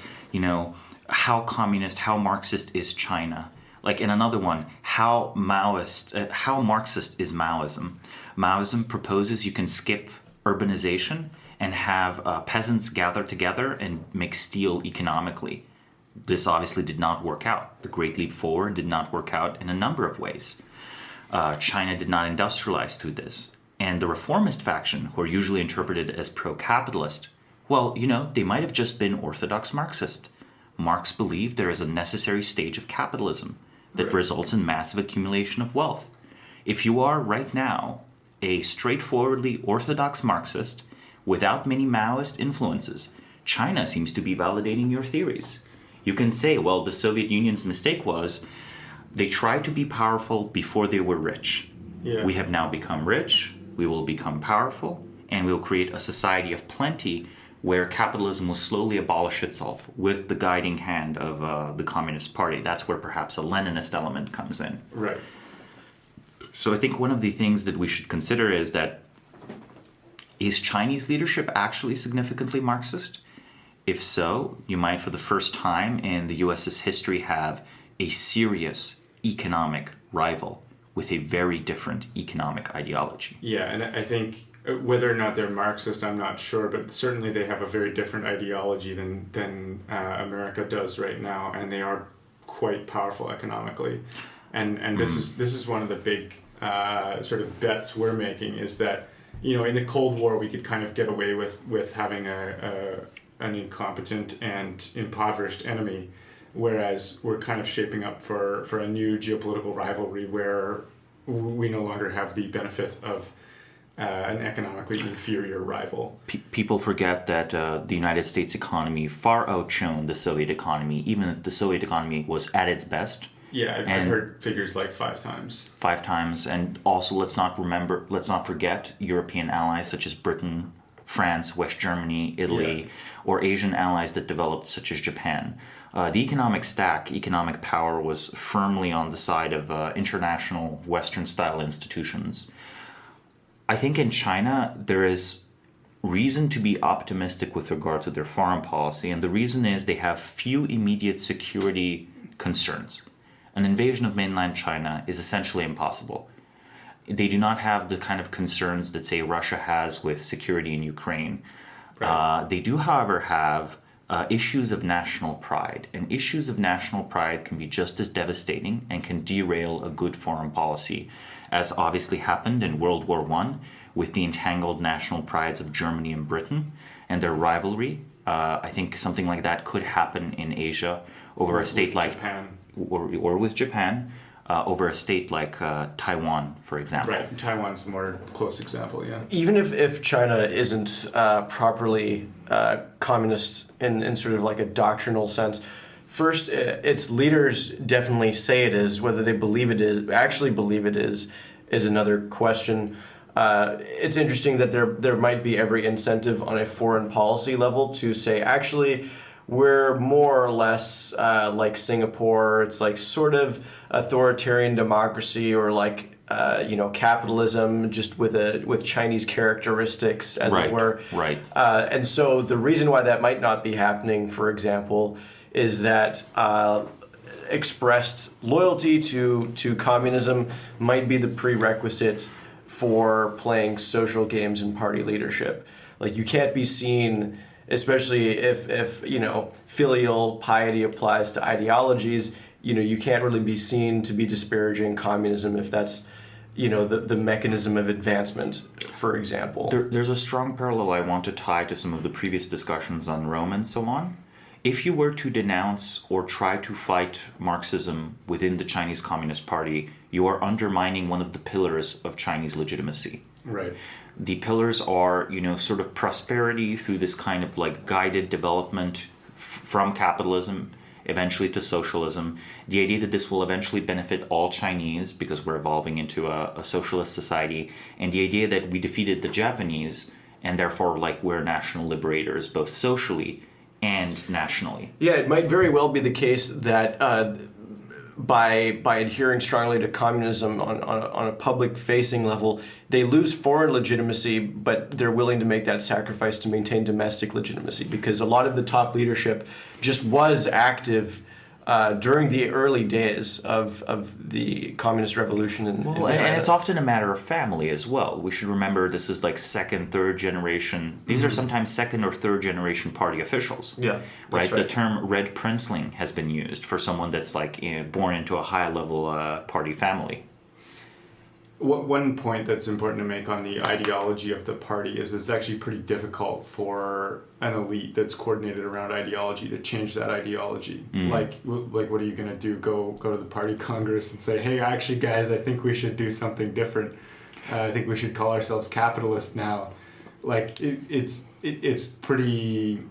How communist, how Marxist is China? Like in another one, how Marxist is Maoism? Maoism proposes you can skip urbanization and have peasants gather together and make steel economically. This obviously did not work out. The Great Leap Forward did not work out in a number of ways. China did not industrialize through this. And the reformist faction, who are usually interpreted as pro-capitalist, they might have just been orthodox Marxist. Marx believed there is a necessary stage of capitalism that results in massive accumulation of wealth. If you are right now a straightforwardly orthodox Marxist without many Maoist influences, China seems to be validating your theories. You can say, the Soviet Union's mistake was they tried to be powerful before they were rich. Yeah. We have now become rich, we will become powerful, and we will create a society of plenty where capitalism will slowly abolish itself with the guiding hand of the Communist Party. That's where perhaps a Leninist element comes in. Right. So I think one of the things that we should consider is that, is Chinese leadership actually significantly Marxist? If so, you might for the first time in the US's history have a serious economic rival with a very different economic ideology. Yeah, and I think whether or not they're Marxist, I'm not sure, but certainly they have a very different ideology than America does right now, and they are quite powerful economically. And this is one of the big sort of bets we're making, is that in the Cold War we could kind of get away with having a an incompetent and impoverished enemy, whereas we're kind of shaping up for a new geopolitical rivalry where we no longer have the benefit of an economically inferior rival. People forget that the United States economy far outshone the Soviet economy, even if the Soviet economy was at its best. Yeah, I've heard figures like 5 times. 5 times, and also let's not forget European allies such as Britain, France, West Germany, Italy, or Asian allies that developed such as Japan. The economic power was firmly on the side of international Western-style institutions. I think in China there is reason to be optimistic with regard to their foreign policy, and the reason is they have few immediate security concerns. An invasion of mainland China is essentially impossible. They do not have the kind of concerns that, say, Russia has with security in Ukraine. Right. They do, however, have issues of national pride, and issues of national pride can be just as devastating and can derail a good foreign policy, as obviously happened in World War I with the entangled national prides of Germany and Britain and their rivalry. I think something like that could happen in Asia over a state like Japan. Or with Japan, over a state like Taiwan, for example. Right, Taiwan's a more close example, yeah. Even if China isn't properly communist in sort of like a doctrinal sense, first, its leaders definitely say it is. Whether they actually believe it is another question. It's interesting that there might be every incentive on a foreign policy level to say, actually, we're more or less like Singapore. It's like sort of authoritarian democracy, or like capitalism, just with Chinese characteristics, as it were. Right. And so the reason why that might not be happening, for example, is that expressed loyalty to communism might be the prerequisite for playing social games and party leadership. Like, you can't be seen, especially if filial piety applies to ideologies, you can't really be seen to be disparaging communism if that's the mechanism of advancement, for example. There's a strong parallel I want to tie to some of the previous discussions on Rome and so on. If you were to denounce or try to fight Marxism within the Chinese Communist Party, you are undermining one of the pillars of Chinese legitimacy. Right. The pillars are, sort of prosperity through this kind of like guided development from capitalism, eventually to socialism. The idea that this will eventually benefit all Chinese because we're evolving into a socialist society, and the idea that we defeated the Japanese and therefore like we're national liberators, both socially and nationally. Yeah, it might very well be the case that by adhering strongly to communism on a public-facing level, they lose foreign legitimacy, but they're willing to make that sacrifice to maintain domestic legitimacy, because a lot of the top leadership just was active during the early days of the communist revolution in China. And it's often a matter of family as well. We should remember this is like second, third generation. These are sometimes second or third generation party officials. Yeah, right. The term red princeling has been used for someone that's like born into a high level party family. One point that's important to make on the ideology of the party is it's actually pretty difficult for an elite that's coordinated around ideology to change that ideology. Like what are you going to do? Go to the party congress and say, hey, actually, guys, I think we should do something different. I think we should call ourselves capitalist now. Like it's pretty,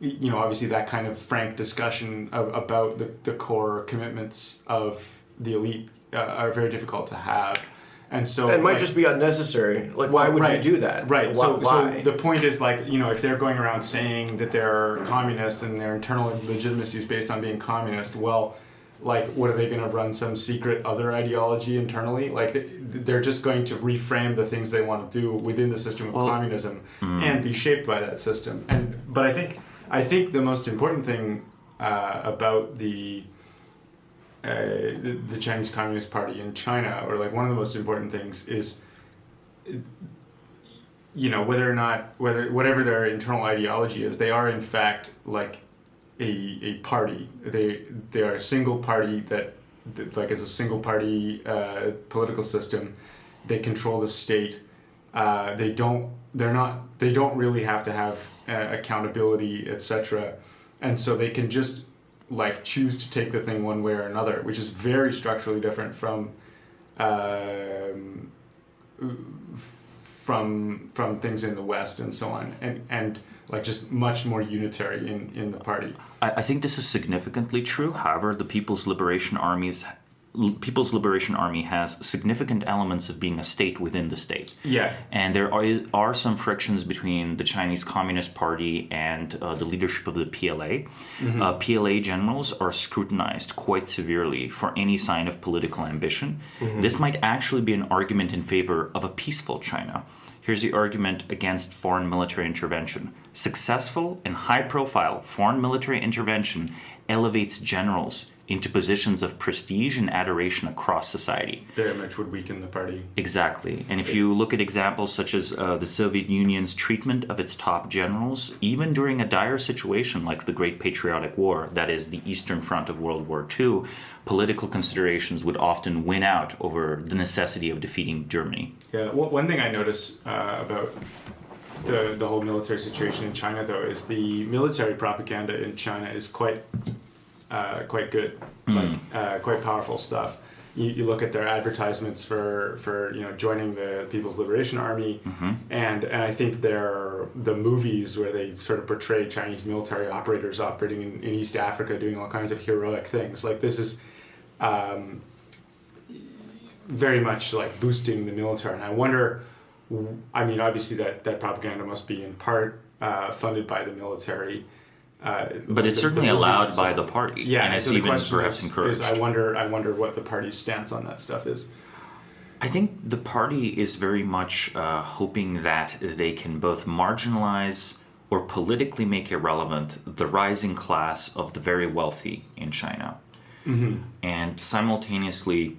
obviously that kind of frank discussion about the core commitments of the elite are very difficult to have. And so it might just be unnecessary. Like, why would you do that? Right. So the point is, like, if they're going around saying that they're communists and their internal legitimacy is based on being communist, well, like, what are they going to run some secret other ideology internally? Like, they're just going to reframe the things they want to do within the system of communism and be shaped by that system. But I think the most important thing about the Chinese Communist Party in China, or like one of the most important things is, whether or not whatever their internal ideology is, they are in fact like a party. They are a single party that like as a single party political system. They control the state. they don't really have to have accountability, etc. And so they can just like choose to take the thing one way or another, which is very structurally different from things in the West and so on, and like just much more unitary in the party. I think this is significantly true. However, the People's Liberation Army has significant elements of being a state within the state. Yeah. And there are some frictions between the Chinese Communist Party and the leadership of the PLA. Mm-hmm. PLA generals are scrutinized quite severely for any sign of political ambition. Mm-hmm. This might actually be an argument in favor of a peaceful China. Here's the argument against foreign military intervention. Successful and high-profile foreign military intervention elevates generals into positions of prestige and adoration across society. Very much would weaken the party. Exactly. And if you look at examples such as the Soviet Union's treatment of its top generals, even during a dire situation like the Great Patriotic War, that is the Eastern Front of World War II, political considerations would often win out over the necessity of defeating Germany. Yeah, one thing I notice about the whole military situation in China, though, is the military propaganda in China is quite good, quite powerful stuff. You look at their advertisements for joining the People's Liberation Army, Mm-hmm. and I think the movies where they sort of portray Chinese military operators operating in East Africa doing all kinds of heroic things. Like this is very much like boosting the military, and I wonder. I mean, obviously that propaganda must be in part funded by the military. But it's certainly allowed by the party. Yeah, and it's so even question perhaps encouraged. I wonder what the party's stance on that stuff is. I think the party is very much hoping that they can both marginalize or politically make irrelevant the rising class of the very wealthy in China. Mm-hmm. And simultaneously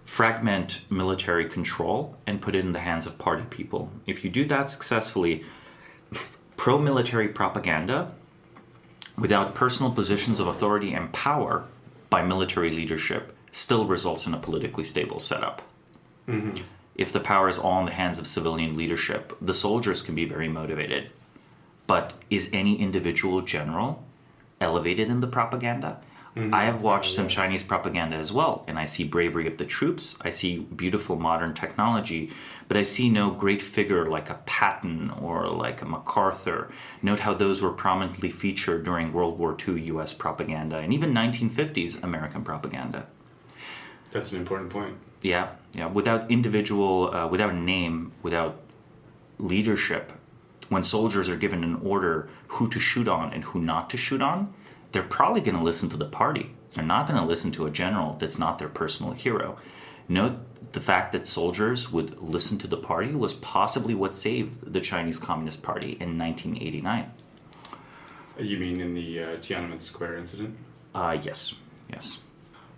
fragment military control and put it in the hands of party people. If you do that successfully, pro-military propaganda without personal positions of authority and power by military leadership still results in a politically stable setup. Mm-hmm. If the power is all in the hands of civilian leadership, the soldiers can be very motivated. But is any individual general elevated in the propaganda? Mm-hmm. I have watched some Chinese propaganda as well, and I see bravery of the troops, I see beautiful modern technology, but I see no great figure like a Patton or like a MacArthur. Note how those were prominently featured during World War II US propaganda and even 1950s American propaganda. That's an important point. Yeah. Without individual, without name, without leadership, when soldiers are given an order who to shoot on and who not to shoot on, they're probably going to listen to the party. They're not going to listen to a general that's not their personal hero. Note the fact that soldiers would listen to the party was possibly what saved the Chinese Communist Party in 1989. You mean in the Tiananmen Square incident? Yes.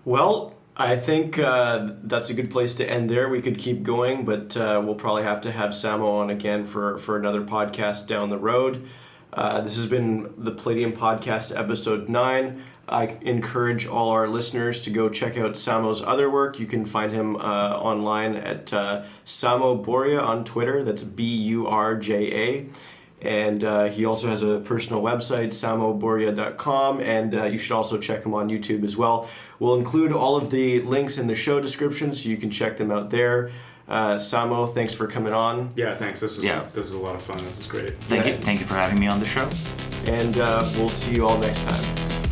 Well, I think that's a good place to end there. We could keep going, but we'll probably have to have Samo on again for another podcast down the road. This has been the Palladium Podcast, episode 9. I encourage all our listeners to go check out Samo's other work. You can find him online at Samo Burja on Twitter. That's Burja. And he also has a personal website, samoburja.com, and you should also check him on YouTube as well. We'll include all of the links in the show description, so you can check them out there. Samo, thanks for coming on. Yeah, thanks. This was a lot of fun. This is great. Thank you for having me on the show. And we'll see you all next time.